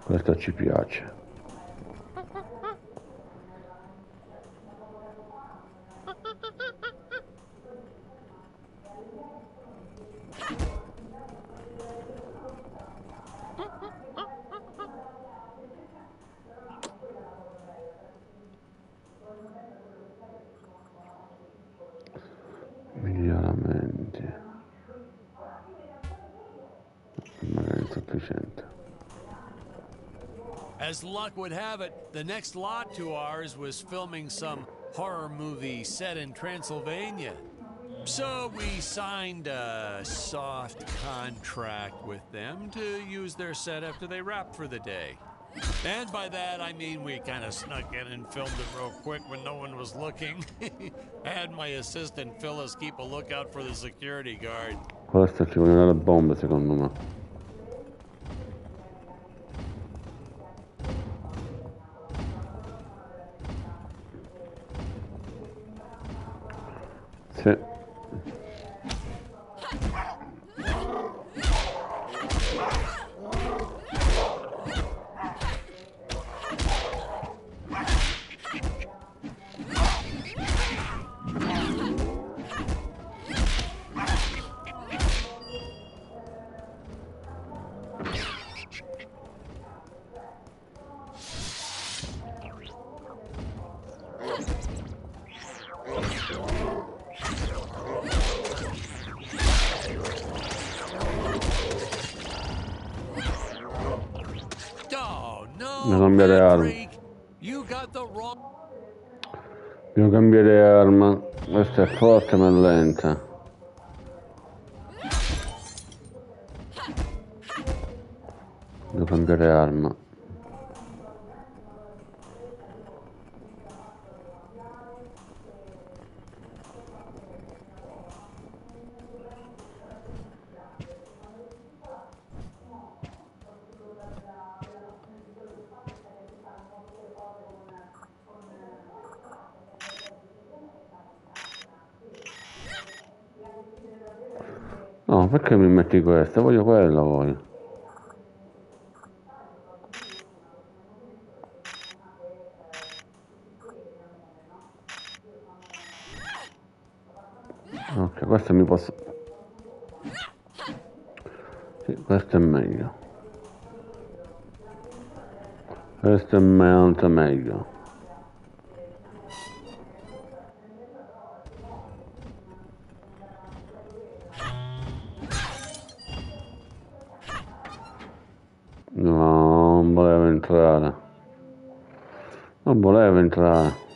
Questo ci piace. Miglioramenti. Magari insufficiente.
As luck would have it, the next lot to ours was filming some horror movie set in Transylvania. So we signed a soft contract with them to use their set after they wrapped for the day. And by that, I mean we kind of snuck in and filmed it real quick when no one was looking. I had my assistant Phyllis keep a lookout for the security guard.
Questo ci vogliono le bombe, secondo me. Sì. Devo cambiare arma. Devo cambiare arma. Questa è forte ma è lenta. Devo cambiare arma. No, perché mi metti questa? Voglio quella, voglio. Ok, questo mi posso... Sì, questo è meglio. Questo è molto meglio. No, non volevo entrare. Non volevo entrare.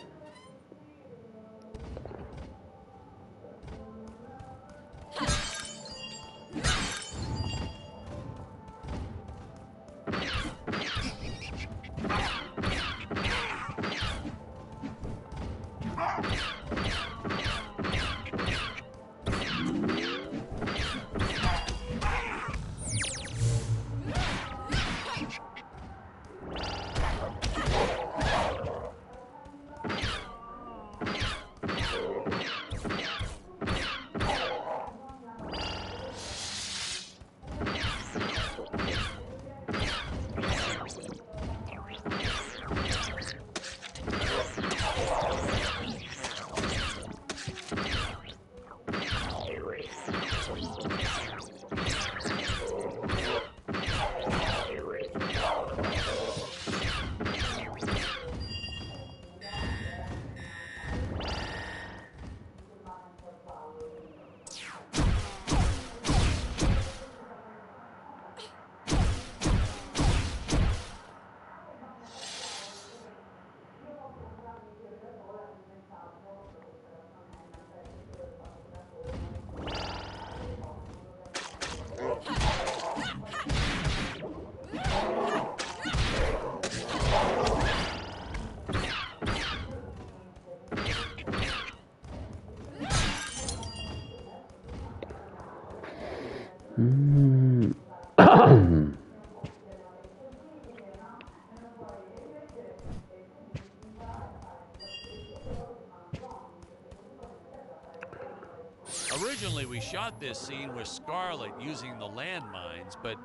Originally, we shot this scene with Scarlett using the landmines, but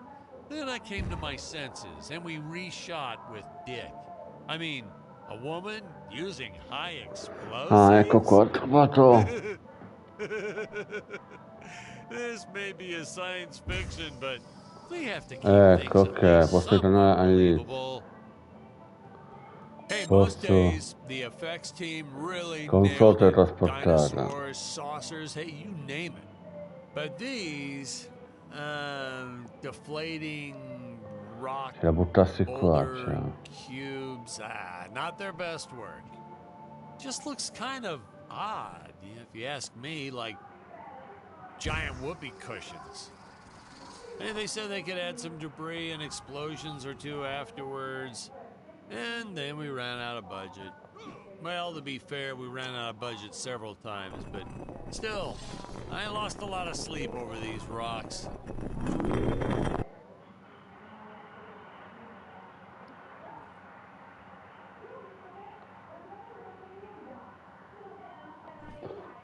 then I came to my senses and we reshot with Dick. I mean, a woman using high explosives?
Ah, ecco qua, ho trovato.
This may be a science fiction, but we have to keep
Ecco,
things
ok, posso tornare ai...
Hey, most days the effects team really
Console
nailed it.
trasportata.
Dinosaurs, saucers, hey, you name it. But these, deflating rock,
Se la buttassi qua,
boulder,
cioè.
cubes, not their best work. Just looks kind of odd, if you ask me, like giant whoopee cushions. And they said they could add some debris and explosions or two afterwards. And then we ran out of budget. Well, to be fair, we ran out of budget several times, but still, I lost a lot of sleep over these rocks.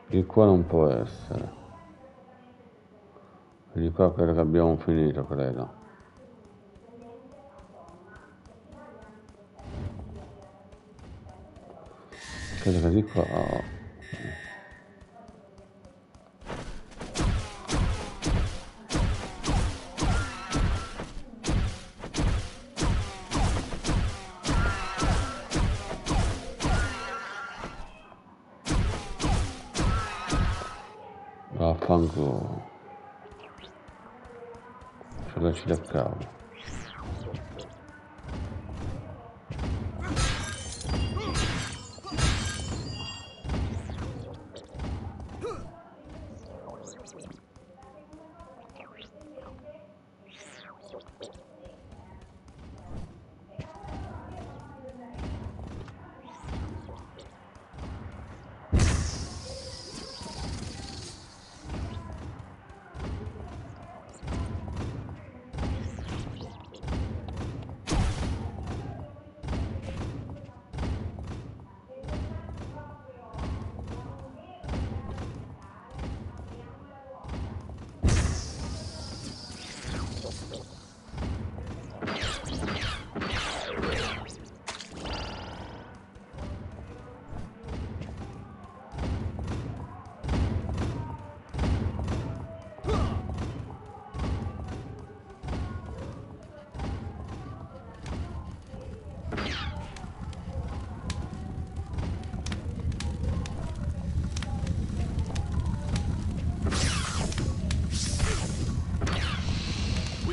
Di qua non può essere. Di qua credo che abbiamo finito, credo. Credo che di qua... Oh. Vaffanculo. Ce la ci da cavolo.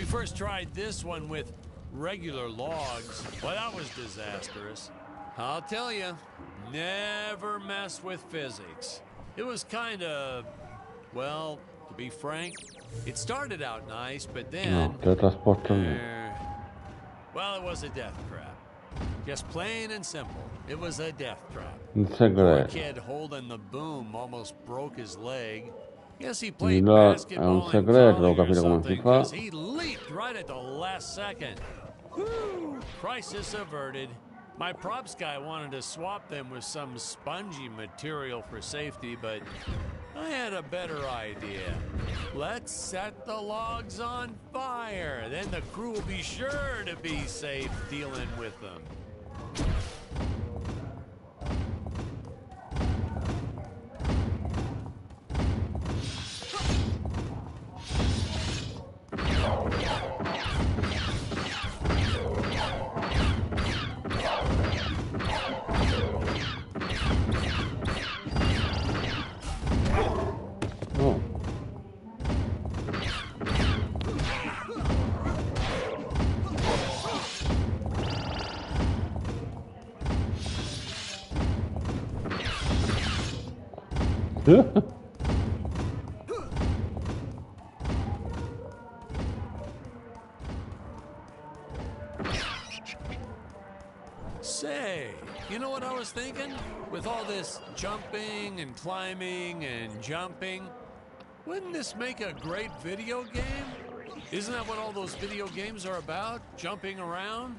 First tried this one with regular logs. Well, that was disastrous. I'll tell you, never mess with physics. It was kind of, well, to be frank, it started out nice, but then...
No, te trasporto lì.
Well, it was a death trap. Just plain and simple. It was a death trap.
Un
Poor
segreto.
kid holding the boom almost broke his leg. Guess he played
Quindi là è un
basketball in
segreto, devo
college or
capire come si
something,
fa.
'cause he leaped right at the last second. Whew, crisis averted. My props guy wanted to swap them with some spongy material for safety, but I had a better idea. Let's set the logs on fire. Then the crew will be sure to be safe dealing with them.
No.
Say, you know what I was thinking? With all this jumping and climbing and jumping, wouldn't this make a great video game? Isn't that what all those video games are about? Jumping around?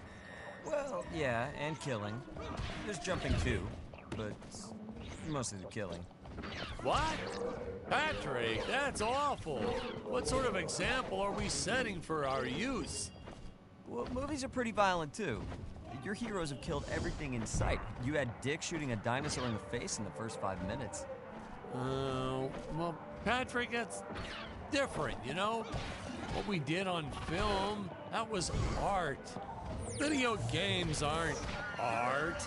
Well, yeah, and killing. There's jumping too, but mostly the killing.
What? Patrick, that's awful. What sort of example are we setting for our youth?
Well, movies are pretty violent too. Your heroes have killed everything in sight. You had Dick shooting a dinosaur in the face in the first 5 minutes.
Well, Patrick, that's different, you know? What we did on film, that was art. Video games aren't art.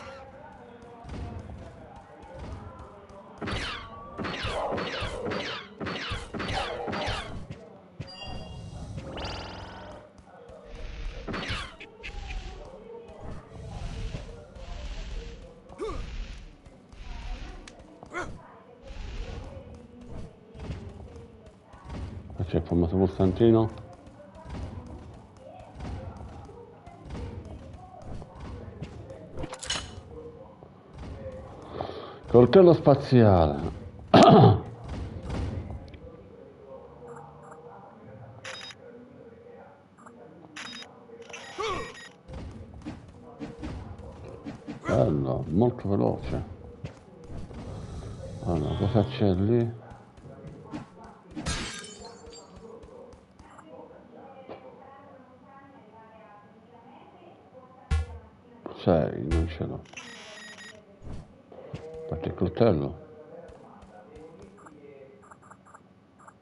C'è il famoso pulsantino. Coltello spaziale. Bello, molto veloce. Allora, cosa c'è lì? Sei, non ce l'ho. Aspetta il coltello.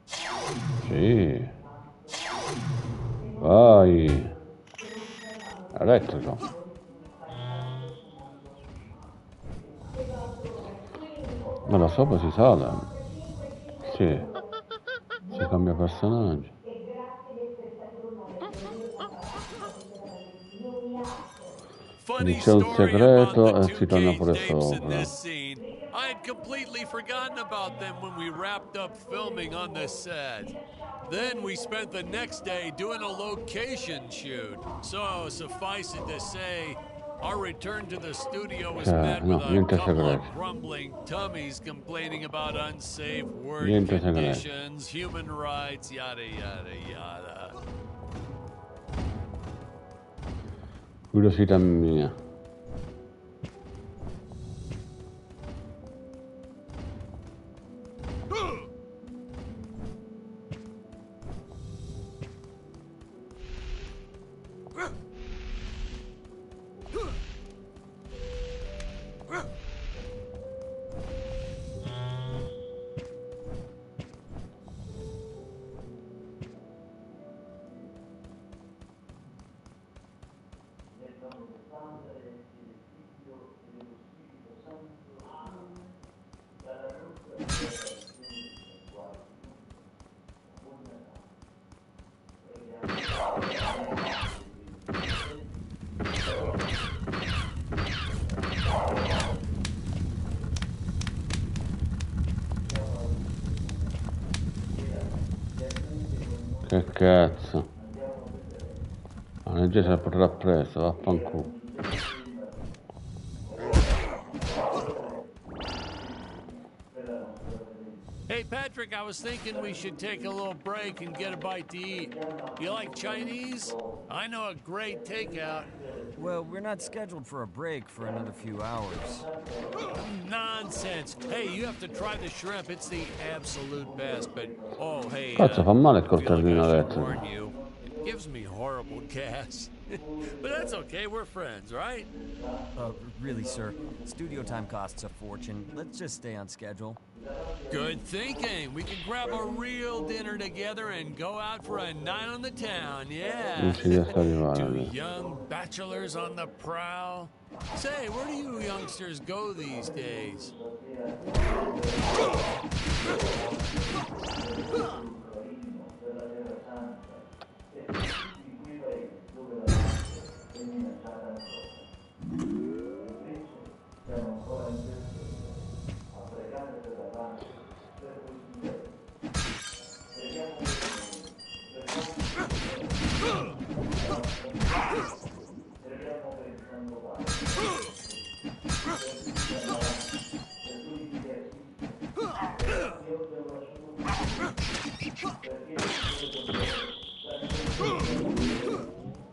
Sì. Vai. Elettrico. Ma da sopra si sale. Sì. Si cambia personaggio.
Funny
C'è un
story about
segreto
the
e
two
si torna
cage
pure
tapes in
sopra.
this scene. I had completely forgotten about them when we wrapped up filming on the set. Then we spent the next day doing a location shoot. So, suffice it to say, our return to the studio was met with a
niente
couple of
segreti.
grumbling tummies complaining about unsafe work
Niente segreti.
conditions, human rights, yada, yada, yada.
Curiosità mia. Che cazzo. La legge se la potrà preso, vaffanculo.
Hey, Patrick, I was thinking we should take a little break and get a bite to eat. You like Chinese? I know a great takeout.
Well, we're not scheduled for a break for another few hours.
Nonsense. Hey, you have to try the shrimp. It's the absolute best. But, oh, hey,
Cazzo, fa male il
I feel
coltellino
like I should
elettrico.
warn you. It gives me horrible gas. But that's okay. We're friends, right?
Really, sir. Studio time costs a fortune. Let's just stay on schedule.
Good thinking. We can grab a real dinner together and go out for a night on the town, yeah.
Non ci riesco a arrivare
Two
adesso.
young bachelors on the prowl. Say, where do you youngsters go these days?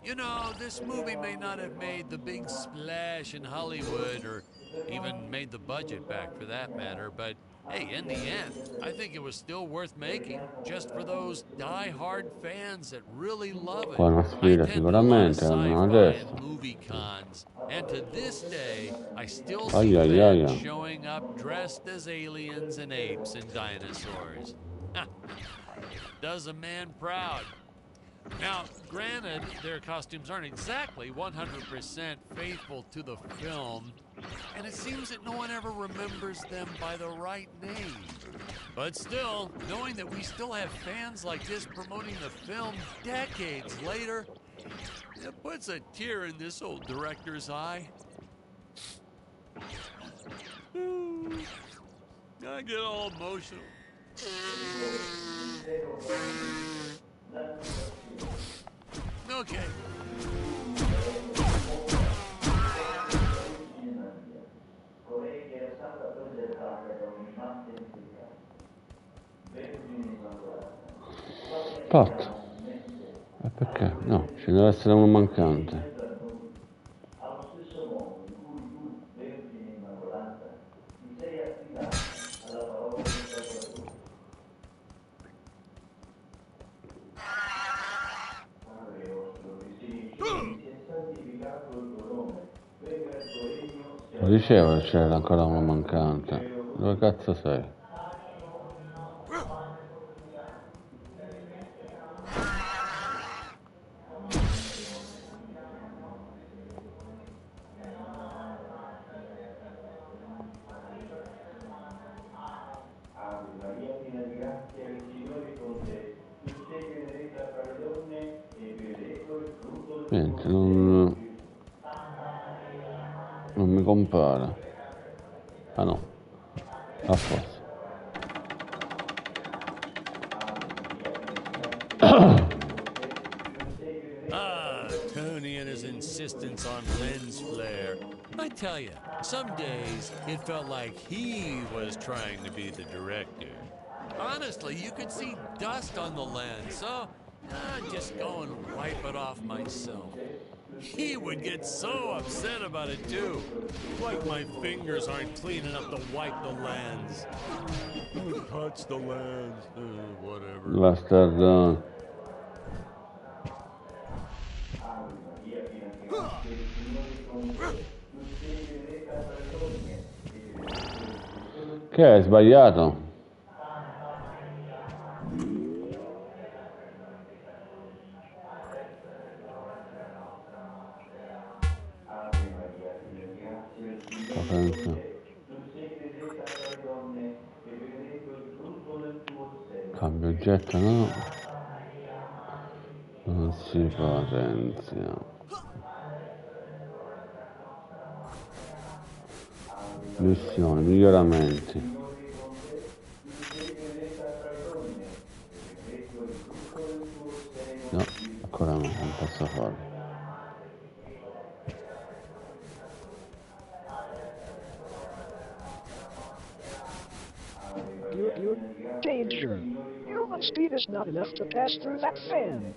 You know, this movie may not have made the big splash in Hollywood or even made the budget back for that matter, but hey, in the end, I think it was still worth making just for those die-hard fans that really love it.
Qua è una
I
sfida,
attended a lot of
sicuramente, hanno una
sci-fi
testa.
and movie cons, and to this day, I still
Ai,
see
ai,
fans
ai.
showing up dressed as aliens and apes and dinosaurs. Does a man proud. Now, granted, their costumes aren't exactly 100% faithful to the film, and it seems that no one ever remembers them by the right name. But still, knowing that we still have fans like this promoting the film decades later, it puts a tear in this old director's eye. I get all emotional. Okay.
Fatto. E perché? No, ci deve essere uno mancante. Lo dicevo che c'era ancora uno mancante. Dove cazzo sei? Niente, non mi compare. Ah no, a forza.
Ah, Tony and his insistence on lens flare. I tell you, some days it felt like he was trying to be the director. Honestly, you could see dust on the lens, so I'd just go and wipe it off myself. He would get so upset about it too. Like my fingers aren't clean enough to wipe the lens. Don't touch the lens. Whatever.
Bastardone. Che hai sbagliato? Cambio oggetto, no? Non si potenzia. Missione, miglioramenti. No, ancora no, non posso farlo.
Danger. Human speed is not enough to pass through that fan.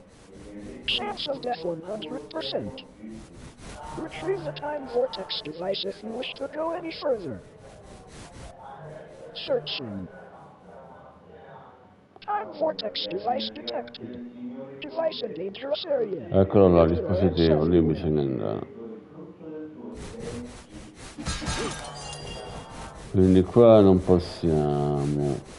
Chance of death 100%. Retrieve the time vortex device if you wish to go any further. Searching. Time vortex device detected. Device in dangerous area.
Eccolo là, il dispositivo, lì bisogna andare. Quindi qua non possiamo.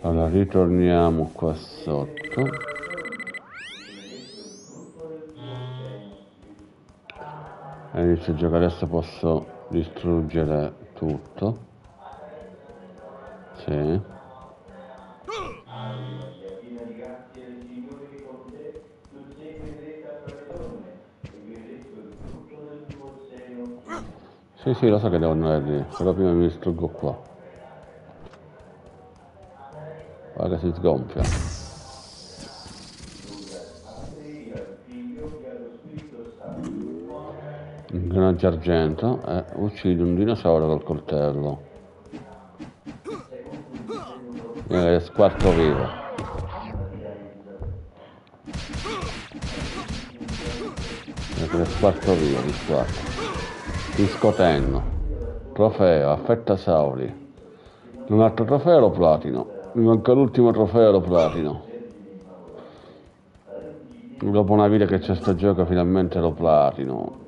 Allora ritorniamo qua sotto. E inizio a giocare, adesso posso distruggere tutto. Sì. Sì, lo so che devo andare lì, però prima mi distruggo qua. Guarda che si sgonfia. Ingranaggio argento e uccidi un dinosauro col coltello. E squarto vivo. E squarto vivo, di squarto. Discotenno. Trofeo, affettasauri. Un altro trofeo lo platino. Mi manca l'ultimo trofeo lo platino. Dopo una vita che c'è sto gioco finalmente lo platino.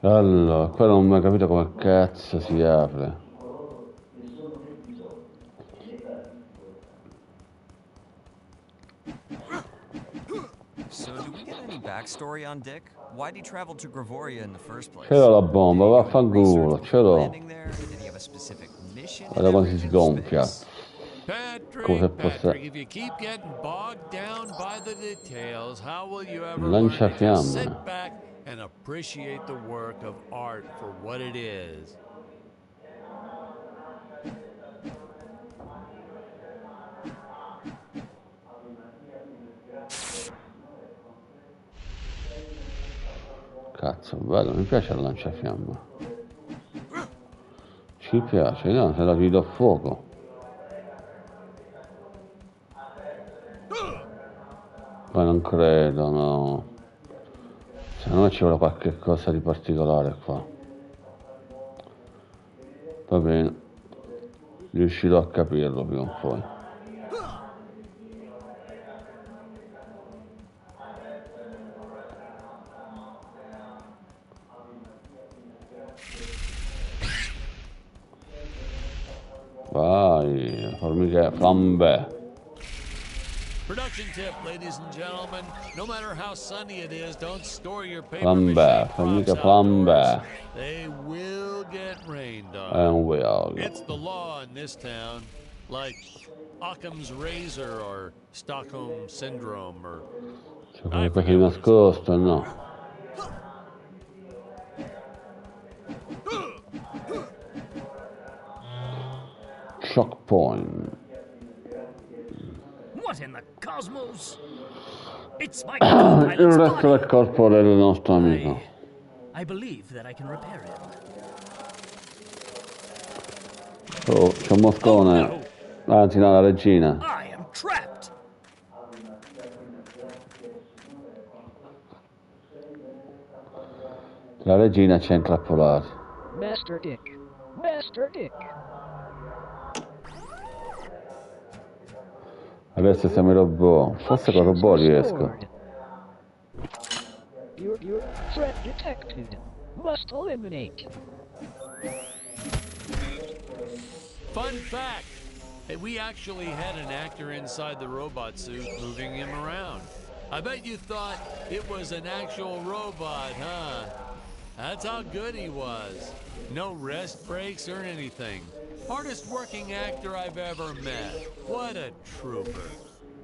Allora, qua non ho mai capito come cazzo si apre.
So, do we get any backstory on Dick? Why did he travel to Gravoria in the first place?
Ce l'ho la bomba, vaffanculo, ce l'ho.
Landing there? Did he have a specific mission?
Guarda quando si sgonfia. Come se fosse
Patrick, if you keep getting bogged down by the details, how will you ever learn to
lanciafiamme.
just sit back and appreciate the work of art for what it is.
Cazzo, bello, mi piace il lanciafiamme. Ci piace, no, se la gli do fuoco. Ma non credo, no. Secondo me ci vuole qualche cosa di particolare qua. Va bene. Riuscirò a capirlo prima o poi. Vai, formiche flambe.
Production tip, ladies and gentlemen. No matter how sunny it is, don't store your paper
Flambe,
mache
formiche
props
flambe.
outdoors. They will get rained on.
And will.
It's the law in this town. Like Occam's razor or Stockholm syndrome or...
C'è qualcosa di nascosto, no? Shock point.
What in the cosmos? It's my
Il resto del corpo del nostro amico.
I believe that I can repair him.
Oh, c'è un moscone. Anzi, no, la regina.
I am trapped.
La regina ci ha intrappolati.
Master Dick. Master Dick.
Adesso siamo i robot. Forse con i robot riesco.
Your threat detected. Must eliminate.
Fun fact, we actually had an actor inside the robot suit moving him around. I bet you thought it was an actual robot, huh? That's how good he was. No rest breaks or anything. Hardest working actor I've ever met. What a trooper.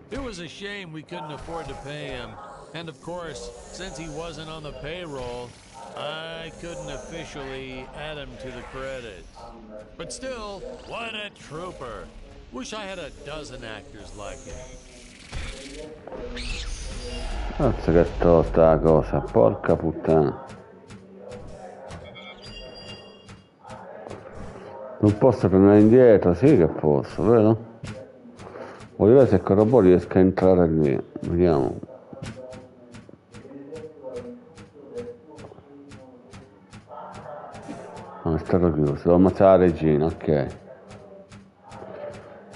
It was a shame we couldn't afford to pay him. And of course, since he wasn't on the payroll, I couldn't officially add him to the credits. But still, what a trooper. Wish I had a dozen actors like him.
Cazzo che tosta la cosa, porca puttana. Non posso prendere indietro, sì che posso, vero? Voglio vedere se col robot riesco a entrare lì, vediamo. No, è stato chiuso, devo ammazzare la regina, ok.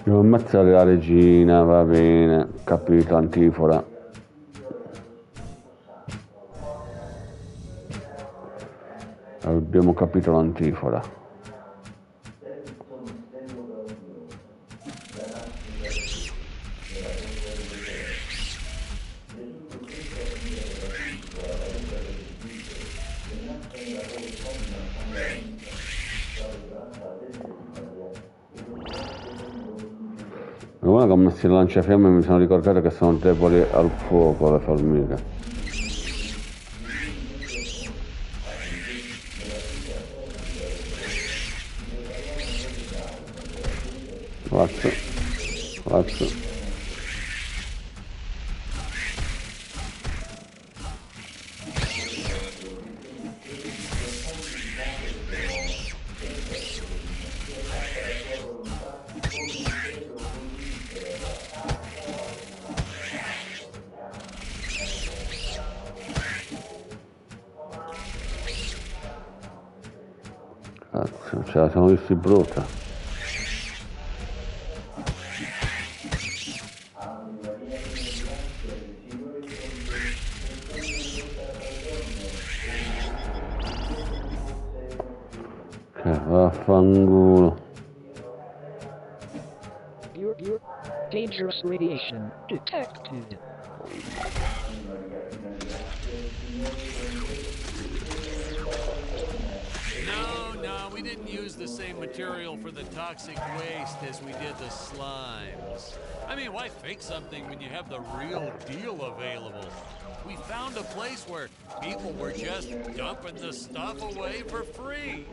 Devo ammazzare la regina, va bene, capito, antifora. Abbiamo capito l'antifora. Ora che ho messo il lanciafiamme mi sono ricordato che sono deboli al fuoco le formiche. Cazzo. Cazzo, ce la siamo visti brutta. Vaffanculo.
Your dangerous radiation detected.
No, we didn't use the same material for the toxic waste as we did the slimes. I mean, why fake something when you have the real deal available? We found a place where people were just dumping the stuff away for free.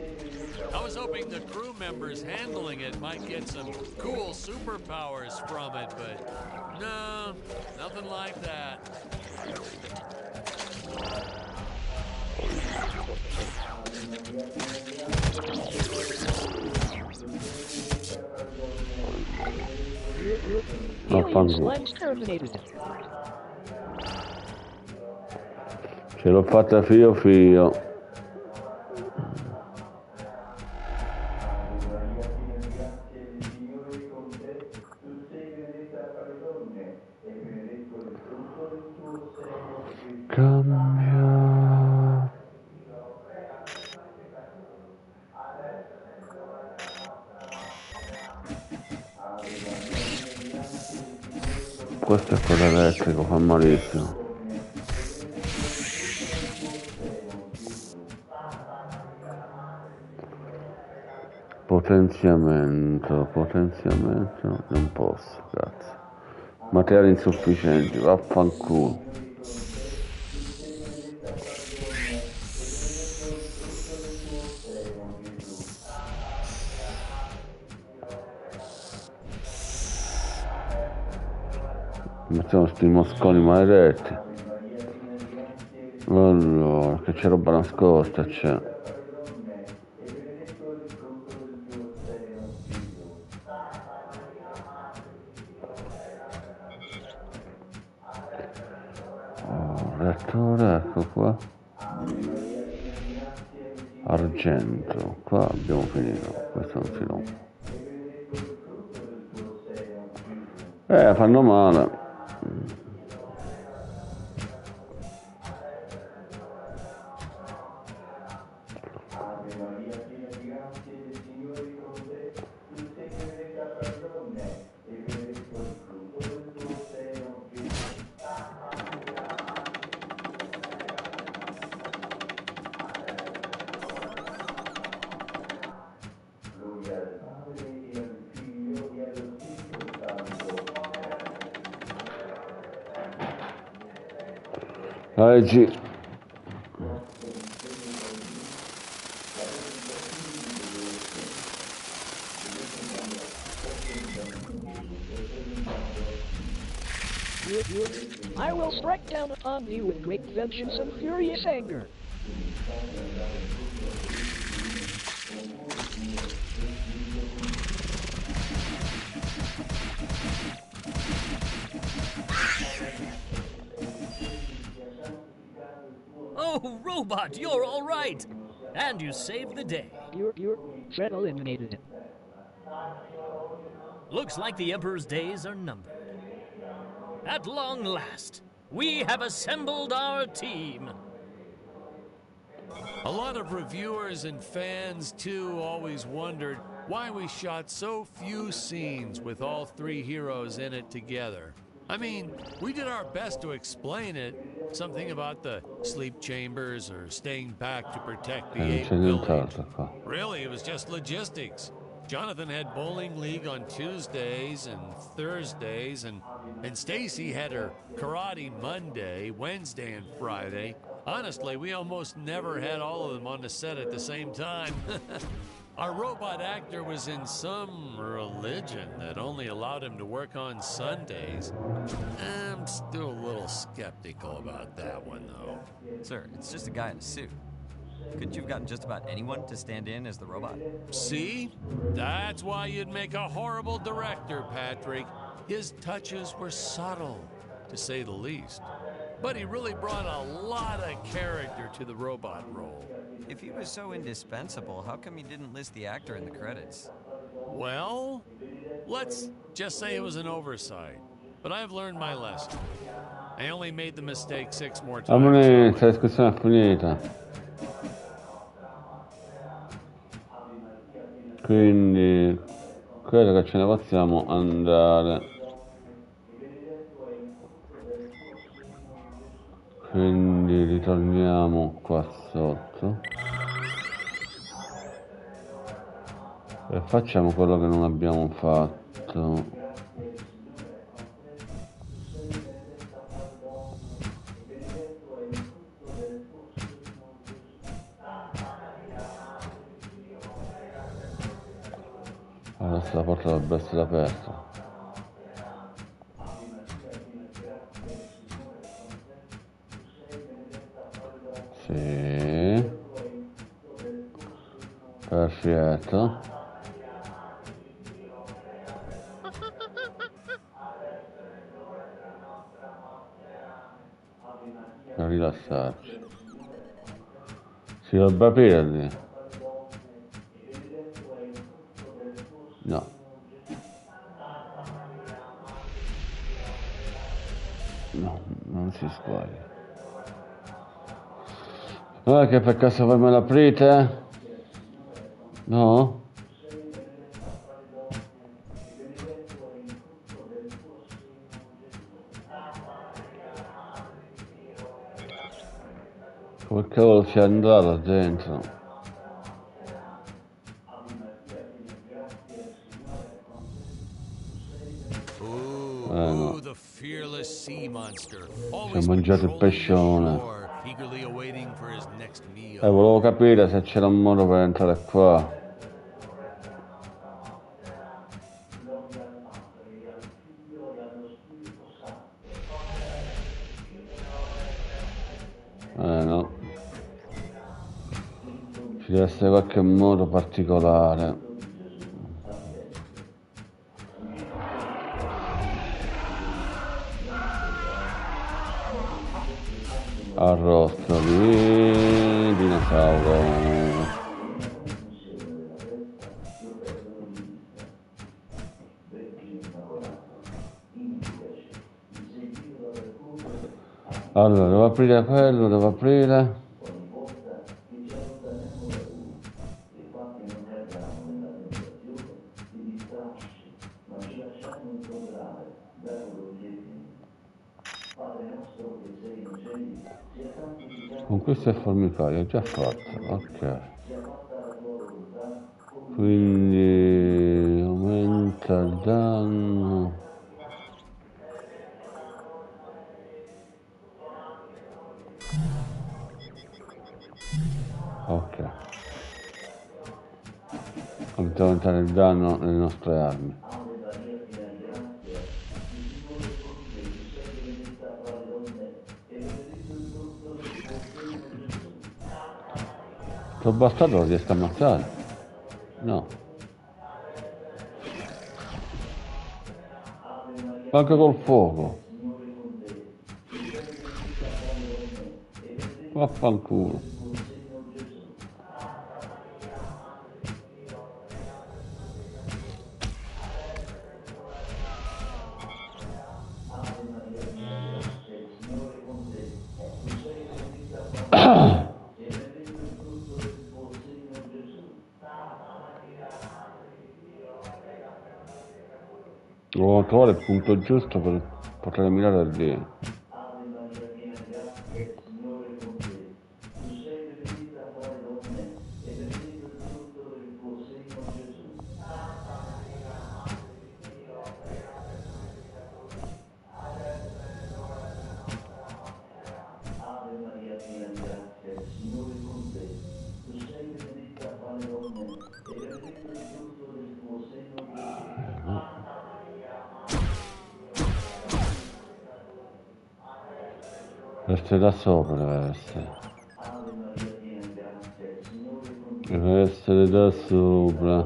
I was hoping the crew members handling it might get some cool superpowers from it, but no, nothing like that.
Lens terminated.
Ce l'ho fatta fio fio. Cambia. Questo è quello elettrico, fa malissimo. Potenziamento, non posso, cazzo. Materiali insufficienti, vaffanculo. Mettiamo sti mosconi maledetti. Allora, che c'è roba nascosta, c'è. Reattore, ecco qua. Argento, qua abbiamo finito, questo non si rompe. Fanno male. Leggi.
I will strike down upon thee with great vengeance and furious anger.
Oh, Robot, you're all right. And you saved the day.
You're threat eliminated.
Looks like the Emperor's days are numbered. At long last, we have assembled our team.
A lot of reviewers and fans, too, always wondered why we shot so few scenes with all three heroes in it together. I mean, we did our best to explain it. Something about the sleep chambers or staying back to protect the 8 village. Really, it was just logistics. Jonathan had bowling league on Tuesdays and Thursdays, and Stacy had her karate Monday, Wednesday, and Friday. Honestly, we almost never had all of them on the set at the same time. Our robot actor was in some religion that only allowed him to work on Sundays. I'm still a little skeptical about that one, though.
Sir, it's just a guy in a suit. Couldn't you have gotten just about anyone to stand in as the robot?
See? That's why you'd make a horrible director, Patrick. His touches were subtle, to say the least. But he really brought a lot of character to the robot role.
If he was so indispensable, how come you didn't list the actor in the credits?
Well, let's just say it was an oversight. But I've learned my lesson. I only made the mistake 6 more times.
Ammonenza, la discussione è finita. Quindi credo che ce ne possiamo andare. Quindi ritorniamo qua sotto. E facciamo quello che non abbiamo fatto. Adesso la porta dovrebbe essere aperta. Sì. Perfetto. Per rilassarci. Si dovrebbe aprire lì? No. No, non si sbaglia. Non è che per caso voi me l'aprite? No? Come cavolo ci è andato dentro? No.
The fearless sea monster.
Si è mangiato il pescione.
Eagerly awaiting for his next meal.
Volevo capire se c'era un modo per entrare qua. No. Ci deve essere qualche modo particolare. Arrosto di dinosauro. Allora, devo aprire quello, devo aprire. Con questo è formicaio, già fatto, ok. Quindi aumenta il danno. Ok. Aumenta aumentare il danno nelle nostre armi. Questo bastardo lo riesco a ammazzare? No. Anche col fuoco. Vaffanculo. Devo trovare il punto giusto per poter mirare lì. Deve essere da sopra, deve essere. Deve essere da sopra.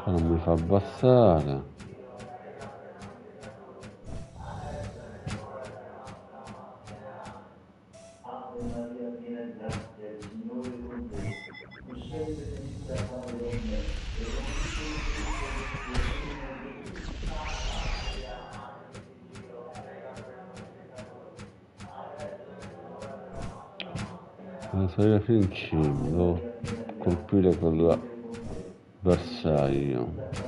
Non mi fa abbassare. salire fino in cima, devo colpire quel bersaglio.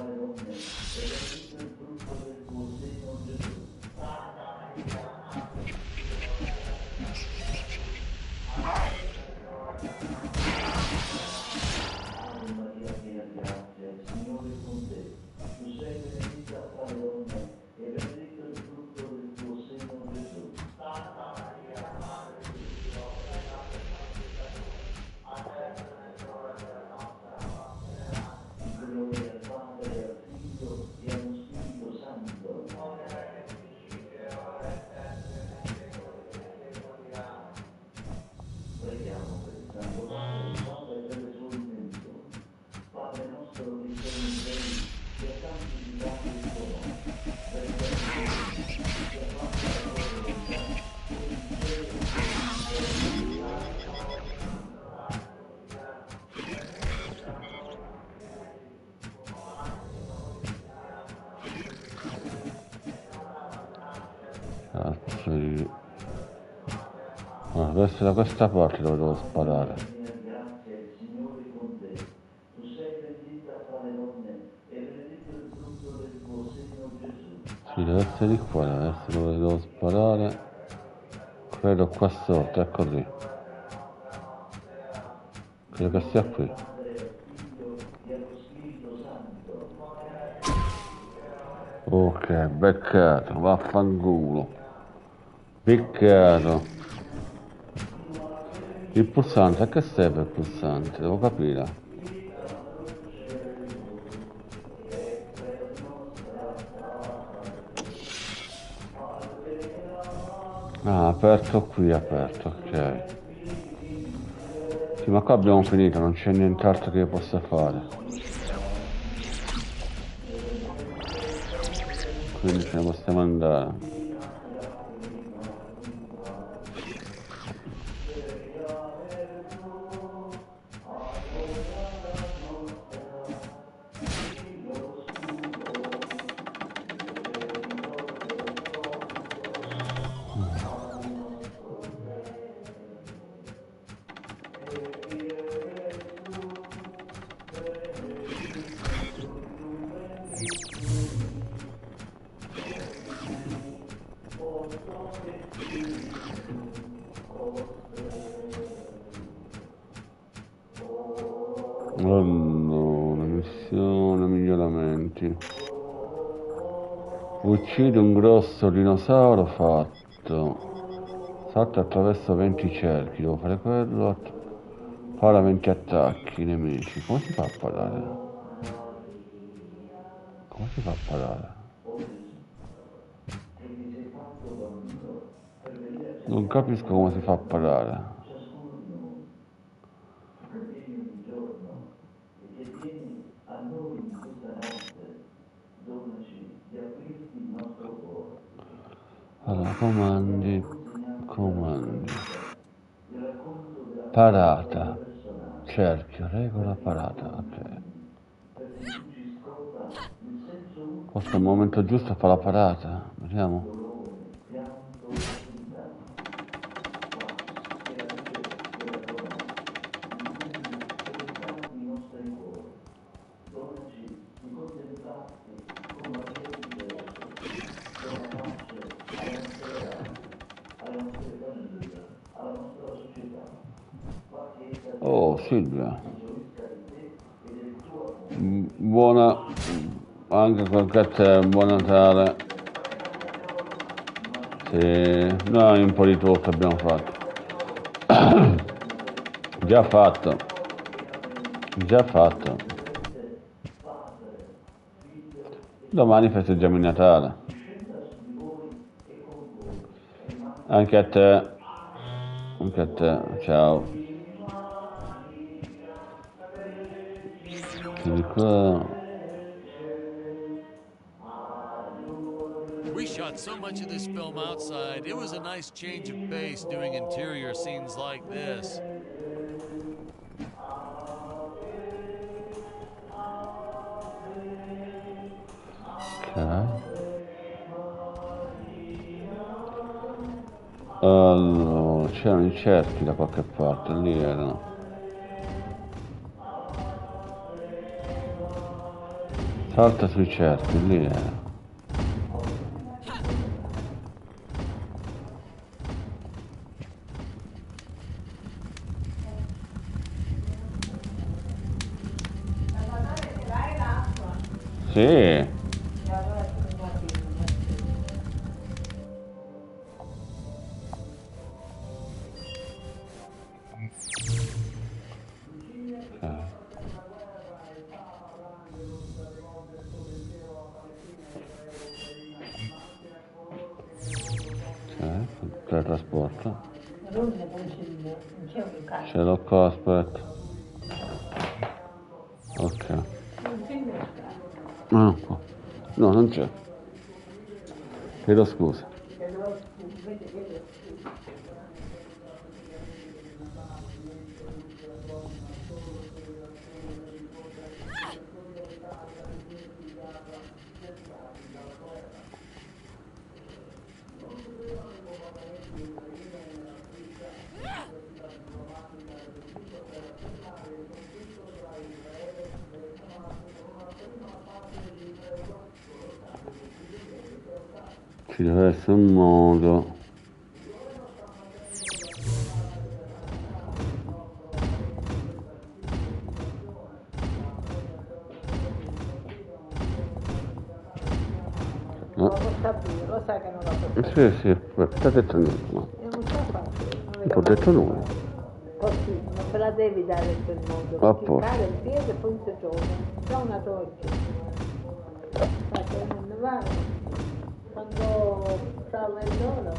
Ah, deve essere da questa parte dove devo sparare. Sì, deve essere di qua, deve essere dove devo sparare. Credo qua sotto, ecco lì. Credo che sia qui. Ok, beccato, vaffanculo. Piccato. Il pulsante, a che serve il pulsante? Devo capire. Ah, aperto qui, aperto, ok. Sì, ma qua abbiamo finito, non c'è nient'altro che io possa fare. Quindi ce ne possiamo andare. Allora, missione, miglioramenti. Uccide un grosso dinosauro fatto. Salta attraverso 20 cerchi, devo fare quello. Para 20 attacchi nemici. Come si fa a parare? Come si fa a parare? Non capisco come si fa a parare. Allora, comandi. Parata. Cerchio, regola, parata, ok. Forse è il momento giusto per la parata. Vediamo. Oh Silvia, buona, anche perché te, buon Natale. Sì, noi un po' di tutto abbiamo fatto. Già fatto. Domani festeggiamo il Natale. Anche a te, ciao.
We shot so much of this film outside, it was a nice change of pace doing interior scenes like this.
Allora, c'erano i cerchi da qualche parte, lì erano. Salta sui cerchi, lì era. Sì. Teletrasporto. Ce l'ho qua, aspetta. Ok. Ah, qua. No, non c'è. Chiedo scusa. Ci deve essere un modo.
Non lo può sapere, lo sai che non lo può sapere.
Sì, aspetta, ti ho detto niente, no.
Non so fare.
Non ti ho detto nulla.
Così, non me la devi dare in quel modo.
A posto.
Cliccare il piede e poi si gioca. C'è una torcia. Ma che non va. Quando sale l'ora.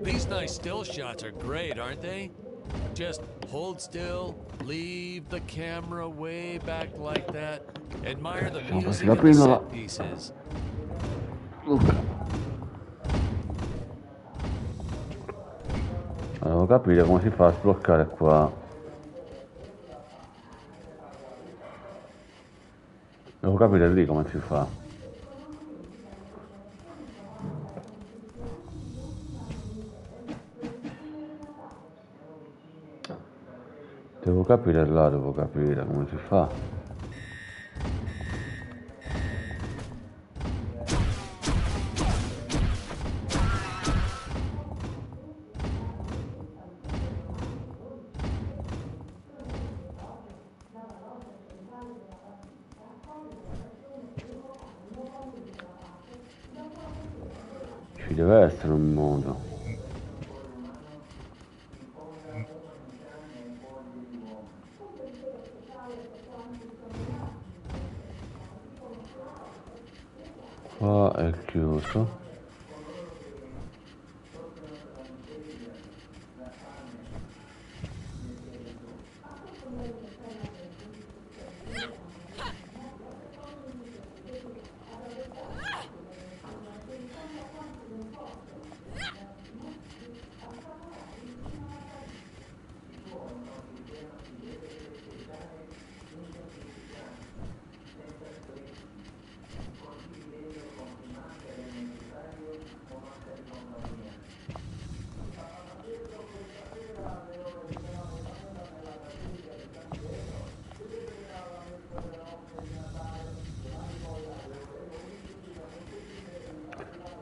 These nice still shots are great, aren't they? Just hold still, leave the camera way back like that, admire the music and the set pieces.
Devo capire come si fa a sbloccare qua. Devo capire lì come si fa. Devo capire là, devo capire come si fa. Ci deve essere un modo. Qua è chiuso.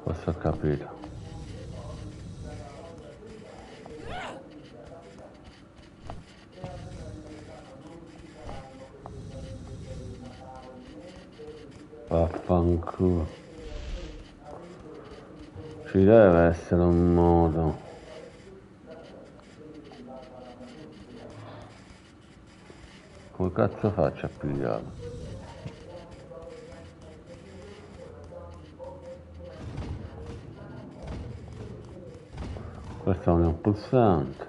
Questo ho capito. Vaffanculo. Ci deve essere un modo. Come cazzo faccio a pigliarlo? Questo non è un pulsante.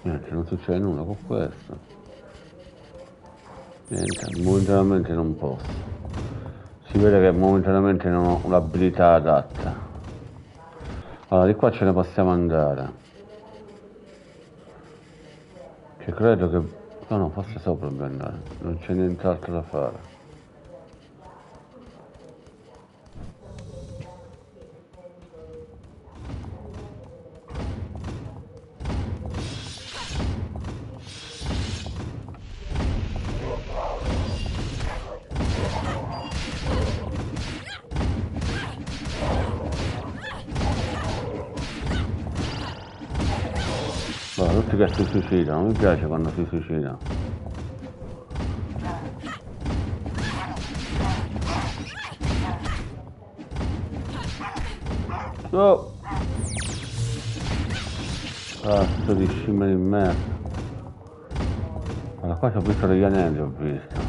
Niente, non succede nulla con questo. Niente, momentaneamente non posso. Si vede che momentaneamente non ho l'abilità adatta. Allora, di qua ce ne possiamo andare. Che credo che... No, forse sopra dobbiamo andare. Non c'è nient'altro da fare. che si suicidano, mi piace quando si suicidano. Oh! Cazzo di scimmia di merda. Allora qua ci ho visto degli anelli, ho visto.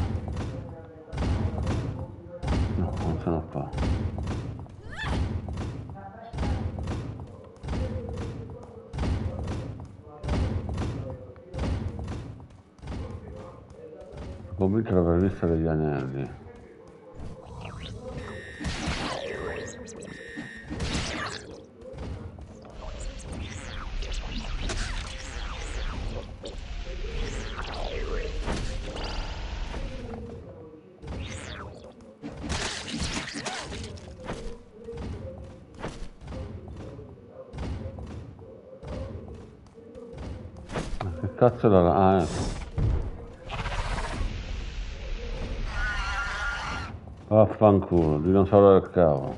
No, non sono qua. Ho visto di aver visto degli anelli. Che cazzo era? Ah, ecco. Vaffanculo, dinosauro del cavolo.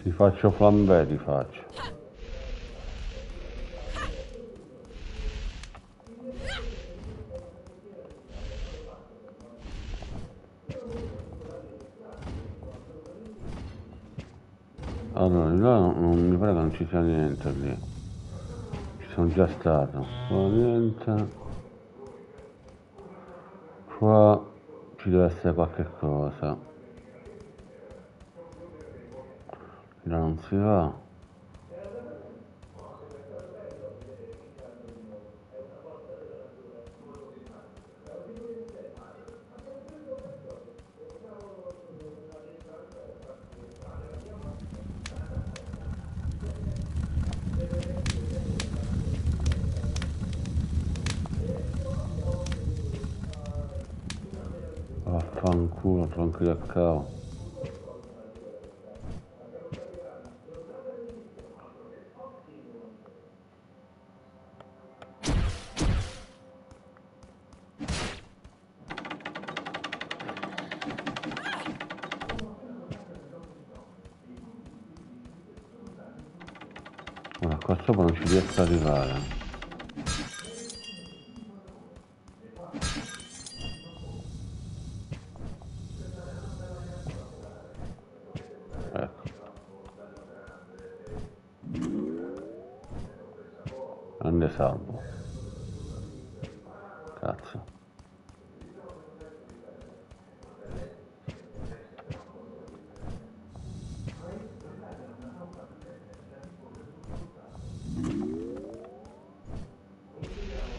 Ti faccio flambè, ti faccio. Allora, di là non mi pare che non ci sia niente lì. Ci sono già stato. Qua niente. Qua ci deve essere qualche cosa. Di là non si va. Vaffanculo, tronchi del cavolo. Ora qua sopra non ci riesco ad arrivare. Ecco. Grande salvo. Cazzo.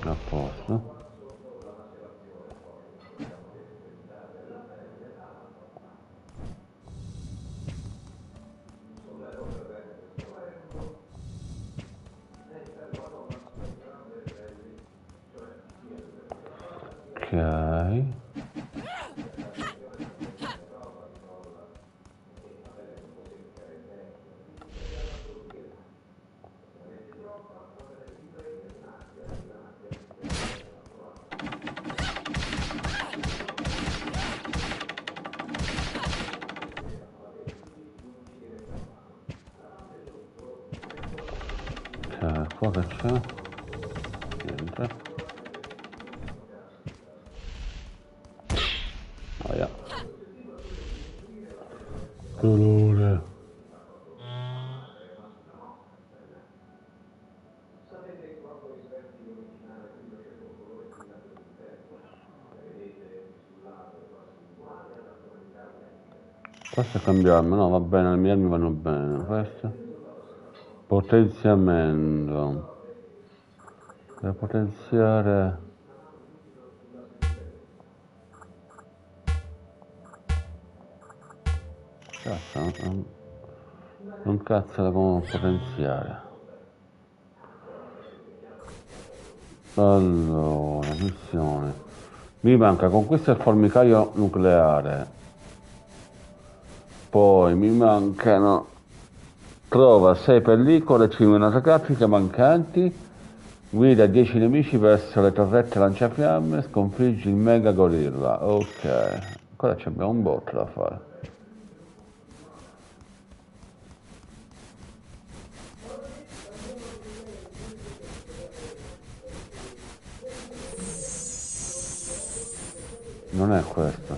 A posto. Ok. Qua che c'è? Niente. Aia. Dolore. Questo è cambiarmi, no va bene, le mie armi vanno bene, questo. Potenziamento. Per potenziare... Cazzo, non cazzo da come potenziare. Allora, missione. Mi manca, conquista il formicaio nucleare. Poi mi mancano... Trova 6 pellicole, 5 grafiche mancanti. Guida 10 nemici verso le torrette lanciafiamme. Sconfiggi il mega gorilla. Ok. Ancora abbiamo un botto da fare. Non è questo.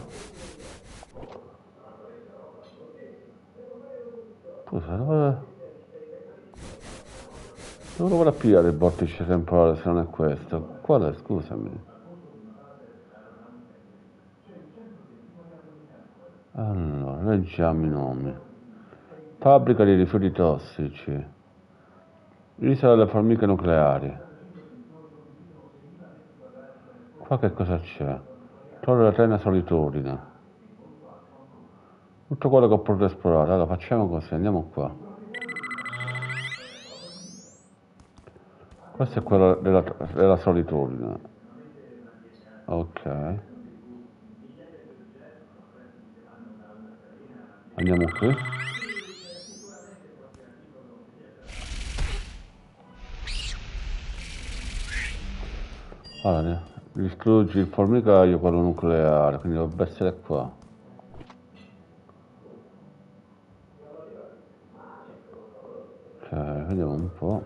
Scusa, dove lo vado a pigliare il vortice temporale se non è questo? Qual è? Scusami. Allora, leggiamo i nomi. Fabbrica di rifiuti tossici. Isola delle formiche nucleari. Qua che cosa c'è? Torre della trena solitudine. Tutto quello che ho potuto esplorare. Allora facciamo così, andiamo qua. Questo è quello della solitudine. Ok. Andiamo qui. Allora, distruggi il formicaio, quello nucleare, quindi dovrebbe essere qua. Ok, vediamo un po'.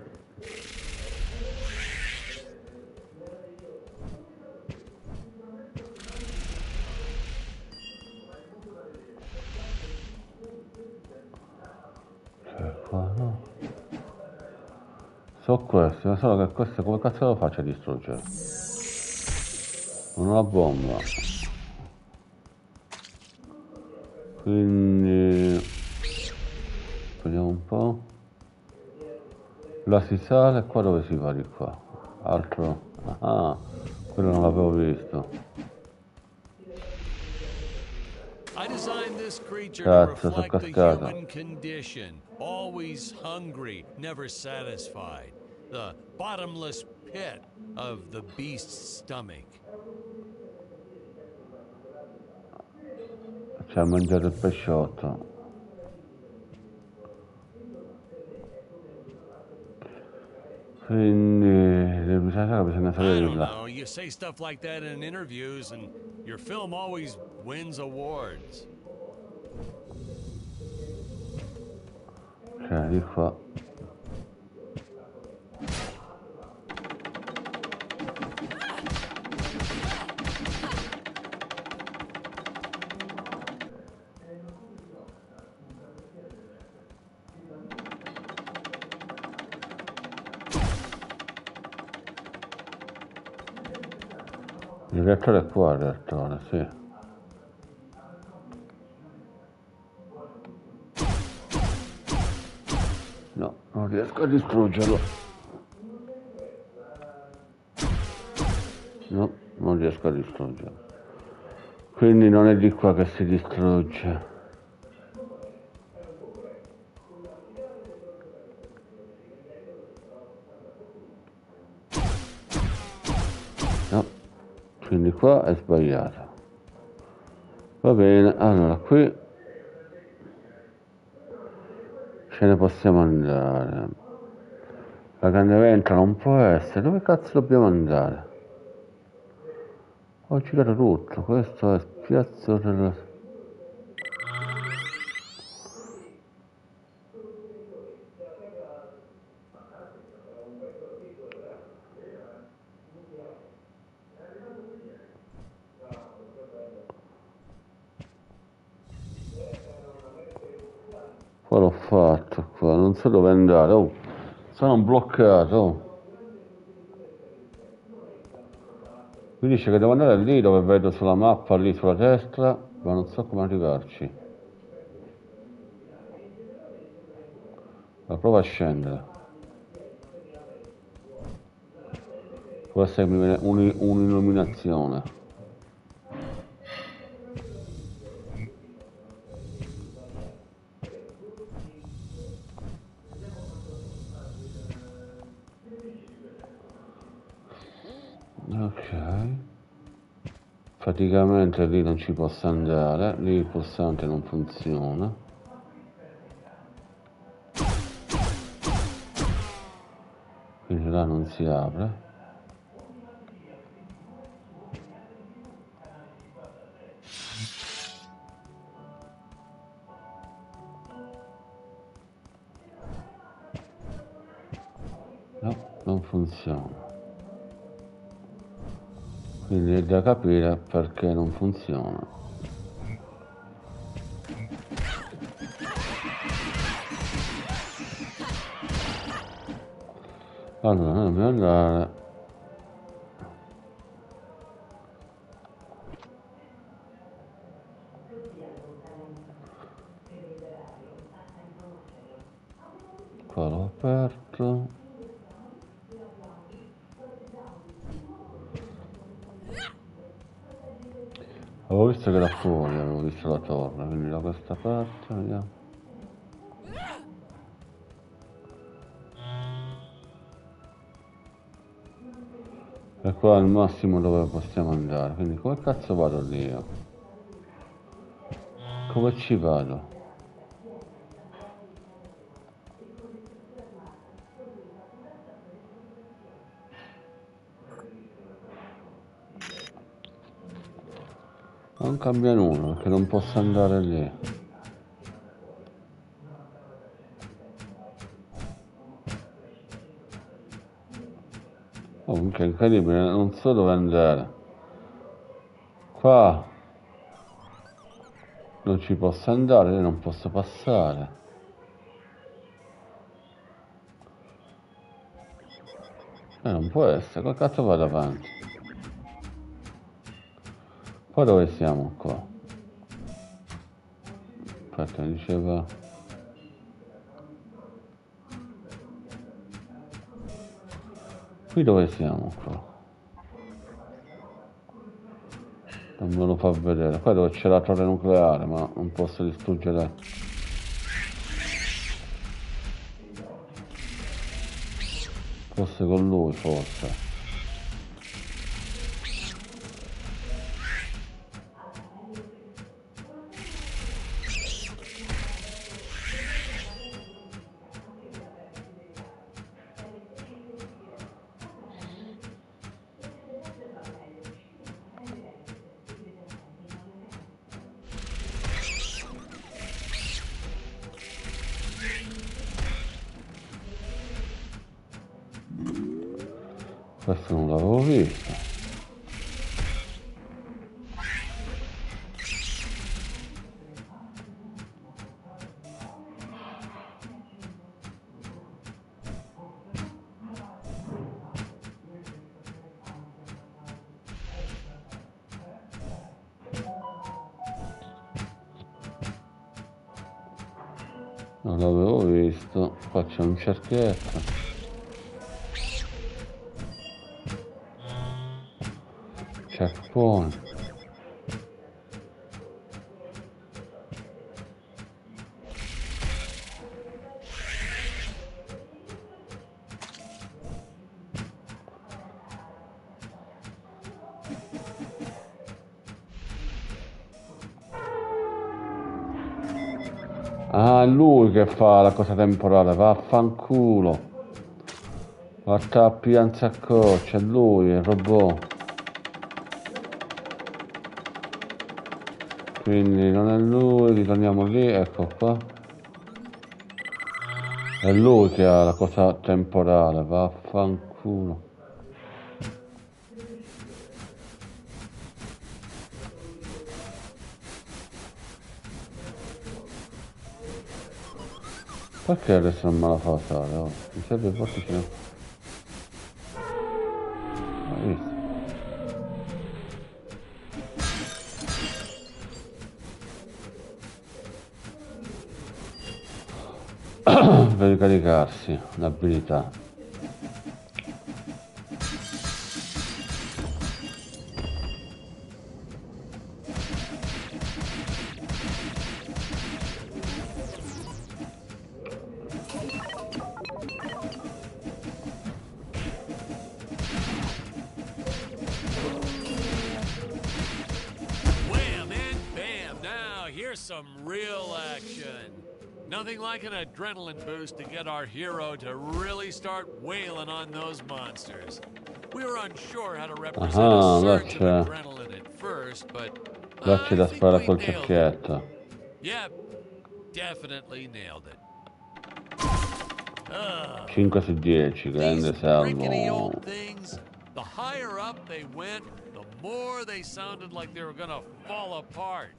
Ok, qua no. So questo, ma solo che questo come cazzo lo faccio a distruggere? Non ho la bomba. Quindi vediamo un po'. La si sale, qua dove si va di qua? Altro. Ah, quello non l'avevo visto.
I designed this creature to
Cazzo, sono
reflect the
cascato.
human condition. Always hungry, never satisfied. The bottomless pit of the beast's stomach.
Ci ha mangiato il pesciotto. Quindi bisogna
I
salire di
don't
là.
know. You say stuff like that in interviews, and your film always wins awards.
Ok, di qua. Il reattore è qua, il reattore, sì. No, non riesco a distruggerlo. No, non riesco a distruggerlo. Quindi non è di qua che si distrugge. No, quindi qua è sbagliato. Va bene, allora qui ce ne possiamo andare. La grande ventola non può essere. Dove cazzo dobbiamo andare? Ho girato tutto. Questo è il piazzo del... Qua l'ho fatto, qua. Non so dove andare. Oh, sono bloccato. Oh. Mi dice che devo andare lì dove vedo sulla mappa, lì sulla destra, ma non so come arrivarci. La prova a scendere. Può essere un'illuminazione. Ok. Praticamente lì non ci posso andare, lì il pulsante non funziona. Quindi là non si apre. No, non funziona. Quindi è da capire perché non funziona. Allora, noi dobbiamo andare. Qua l'ho aperto. Avevo visto che da fuori, avevo visto la torre, quindi da questa parte, vediamo. E qua è il massimo dove possiamo andare, quindi come cazzo vado lì io? Come ci vado? Non cambia nulla perché non posso andare lì. Comunque è incredibile, non so dove andare. Qua non ci posso andare, io non posso passare. Non può essere, come cazzo vado avanti? Poi dove siamo qua? Aspetta, mi diceva... Qui dove siamo qua? Non me lo fa vedere. Qua dove c'è la torre nucleare, ma non posso distruggere. Forse con lui, forse. Questo non l'avevo visto. Non l'avevo visto. Qua c'è un cerchietto. Checkpoint. Ah, è lui che fa la cosa temporale, vaffanculo. Guarda, pianza a c'è lui, il robot. Quindi non è lui, ritorniamo lì, ecco qua. È lui che ha la cosa temporale, vaffanculo. Perché adesso non me la fa usare? Oh? Mi serve il porticino. Hai visto? Per ricaricarsi l'abilità.
Wham and bam! Now here's some real action. Nothing like an adrenaline boost to get our hero to really start wailing on those monsters. We were unsure how to represent a surge of adrenaline at first, but
Là c'è da
I think
sparare
we
col
nailed it.
cerchietto.
Yep, definitely nailed it. Ah,
5 su 10, grande
these rickety
salvo.
old things, The higher up they went, the more they sounded like they were gonna fall apart.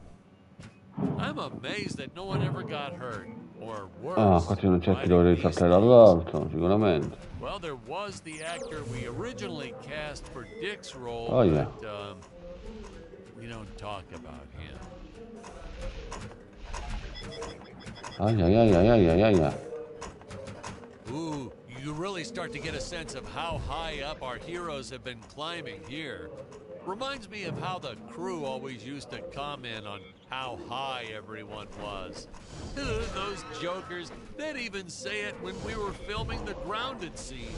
I'm amazed that no one ever got hurt, or worse.
Qua non c'è chi lo devi saltare dall'alto, sicuramente.
Well, there was the actor we originally cast for Dick's role,
Oh, yeah.
but we don't talk about him.
Ai.
Ooh, you really start to get a sense of how high up our heroes have been climbing here. Reminds me of how the crew always used to comment on how high everyone was. Those jokers, they'd even say it when we were filming the grounded scene.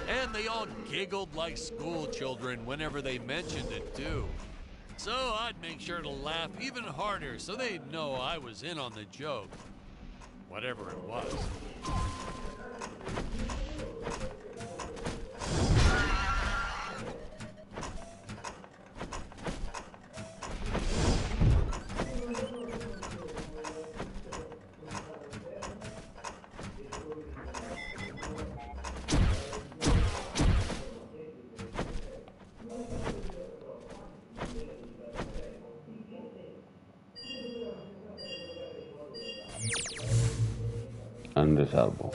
And they all giggled like school children whenever they mentioned it too. So I'd make sure to laugh even harder so they'd know I was in on the joke. Whatever it was.
Grande salvo.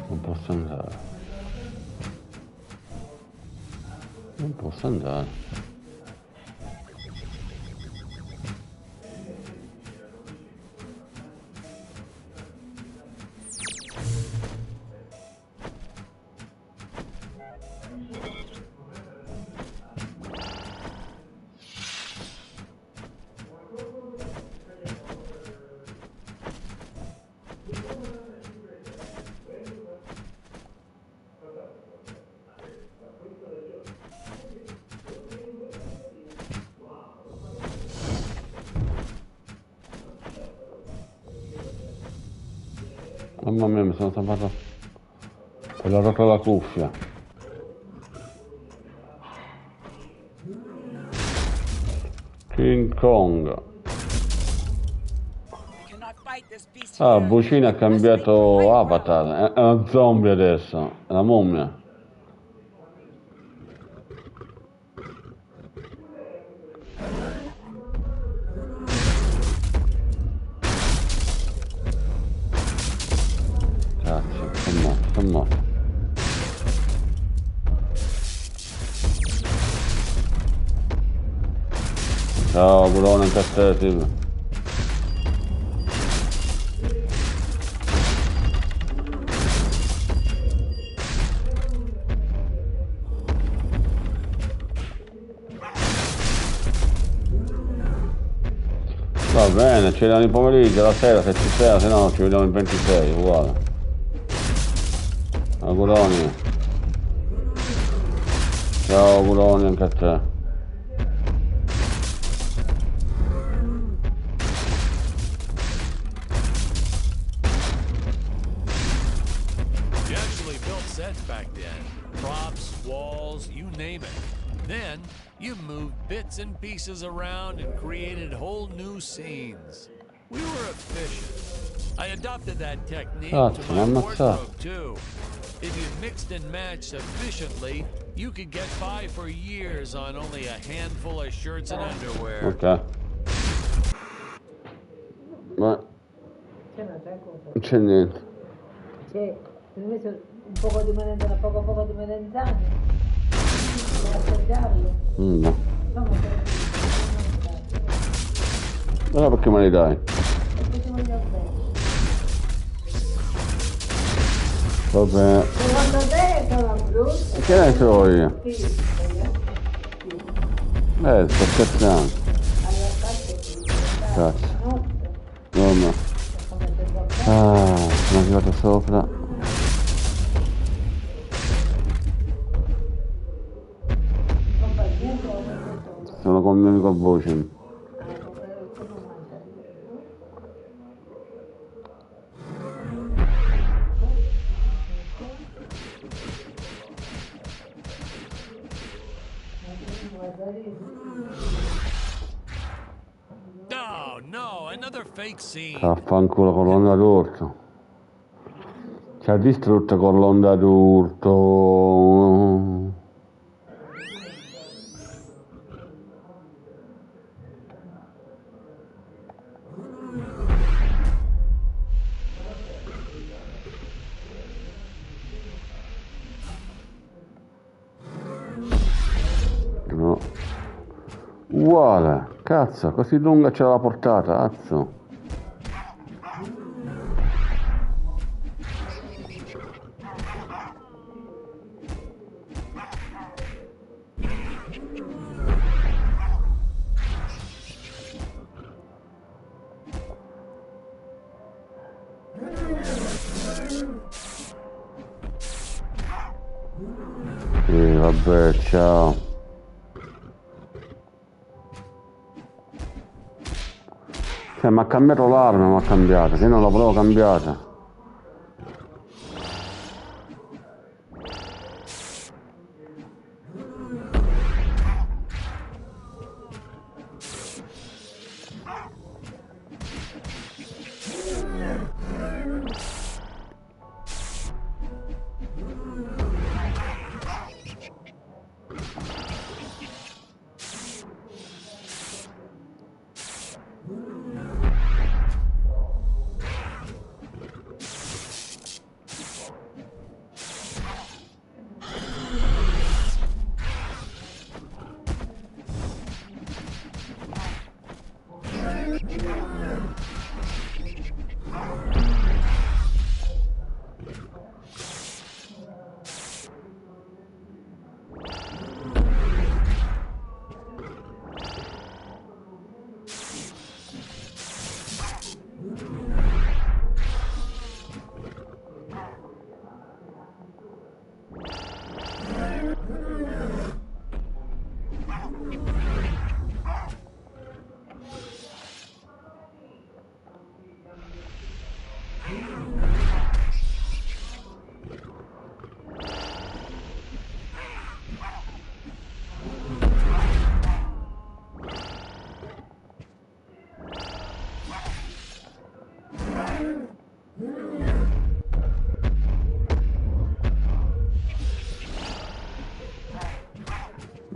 Non posso andare. Non posso andare. Mamma mia, mi sono tampato per la rotto la cuffia. King Kong. Ah, Bucina ha cambiato avatar, è una zombie adesso, è una mummia. Cazzo, sono morto. Ciao, Bruno, anche a te, Silvio. Va bene, ci vediamo in pomeriggio, la sera se ci sei, se no ci vediamo il 26, uguale. Auguroni. Ciao auguroni anche a te.
You actually built sets back then. Props, walls, you name it. Then, you moved bits and pieces around and created whole new scenes. We were efficient. I adopted that technique to my wardrobe too. If you mixed and matched efficiently, you could get by for years on only a handful of shirts and underwear.
Ok. Ma non c'è niente.
C'è invece un poco di melanzane, poco di melanzane. Vuoi assaggiarlo?
No. Allora perché me li dai? Vabbè.
Secondo te sono brutte?
Che ne so io? Sto scherzando. Cazzo. No. Ah, sono arrivato sopra. Sono con il mio amico Voce.
No, Another fake scene.
Affanculo con l'onda d'urto. Ci ha distrutto con l'onda d'urto. No. Uguale. Cazzo, così lunga c'è la portata, cazzo. Sì, vabbè, ciao. Cioè, mi ha cambiato l'arma, mi ha cambiato, se non l'avevo cambiata.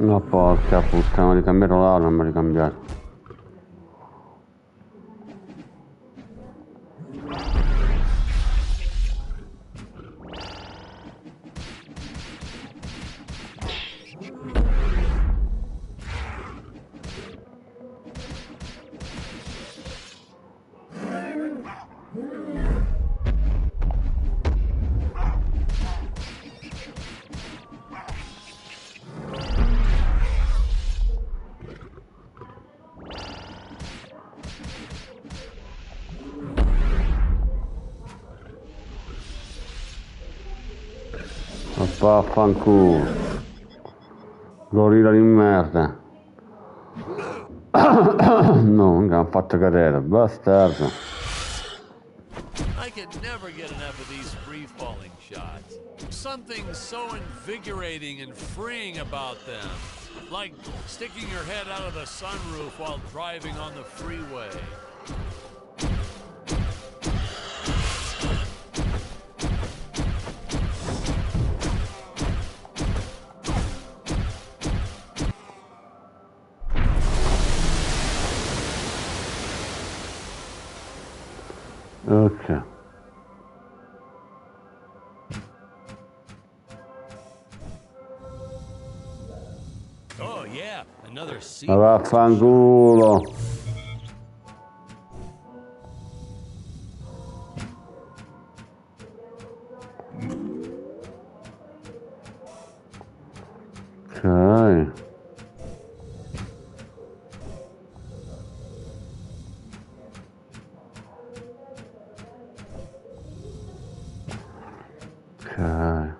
No, porca puttana, di cambiare l'arma, non mi ha ricambiato. Vaffanculo. Gorilla di merda. No, mi hanno fatto cadere, bastardo.
I can never get enough of these free-falling shots. Something so invigorating and freeing about them. Like sticking your head out of the sunroof while driving on the freeway.
Ok.
Oh yeah, another scene.
Ma vaffanculo. Ok. Ok.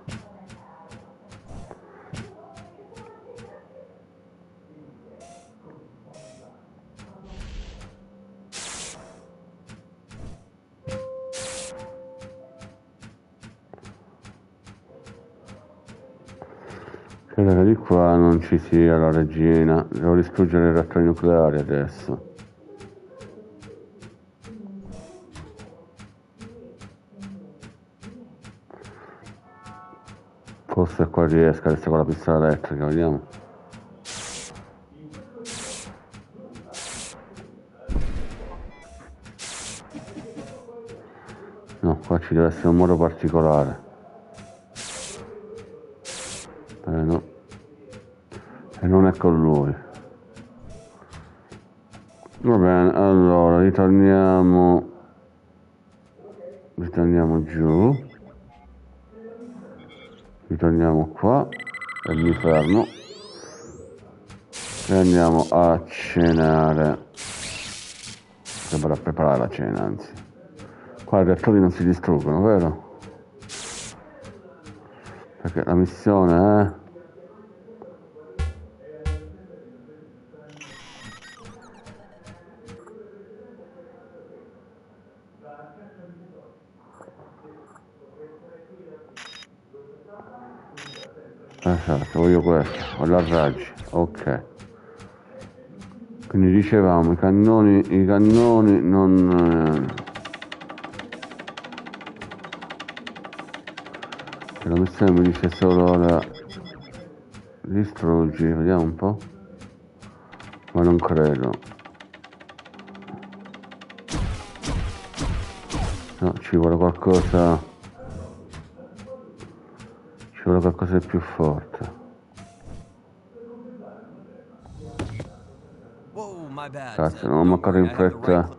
Credo che di qua non ci sia la regina. Devo distruggere i reattori nucleari adesso. Forse qua riesco a restare con la pistola elettrica, vediamo. No, qua ci deve essere un modo particolare. No. E non è con lui. Va bene, allora ritorniamo giù. Ritorniamo qua e mi fermo. E andiamo a cenare. Sembra preparare la cena, anzi. Qua i reattori non si distruggono, vero? Perché la missione è... Esatto, voglio questo, ho la raggi, ok. Quindi dicevamo, i cannoni non... la missione mi dice solo ora distruggi, vediamo un po'. Ma non credo. No, ci vuole qualcosa... Ci vuole qualcosa di più forte. Cazzo, non ho mancato in fretta.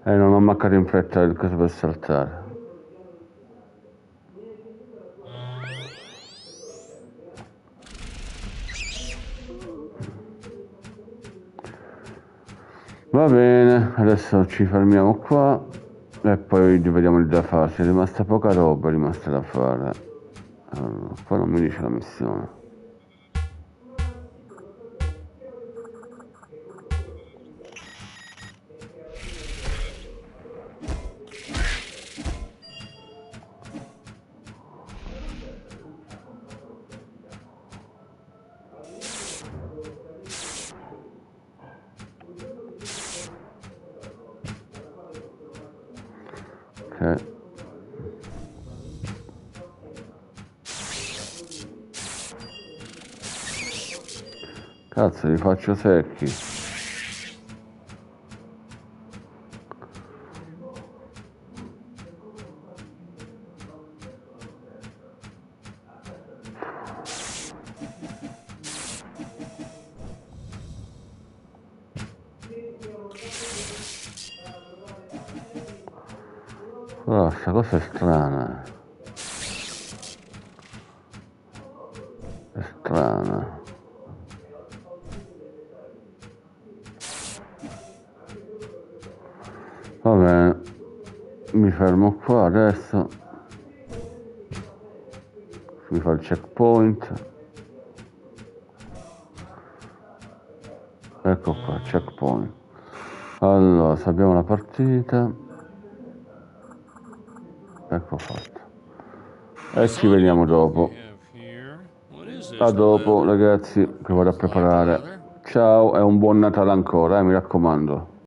Non ho mancato in fretta il coso per saltare. Va bene, adesso ci fermiamo qua e poi vediamo il da farsi. È rimasta poca roba, è rimasta da fare. Allora, qua non mi dice la missione. Ok. Cazzo, li faccio secchi. Oh, sta cosa è strana. È strana. Va bene, mi fermo qua adesso. Mi fa il checkpoint. Ecco qua, checkpoint. Allora, sappiamo la partita. Ecco fatto. E ci vediamo dopo. A dopo ragazzi, che vado a preparare. Ciao e un buon Natale ancora, mi raccomando.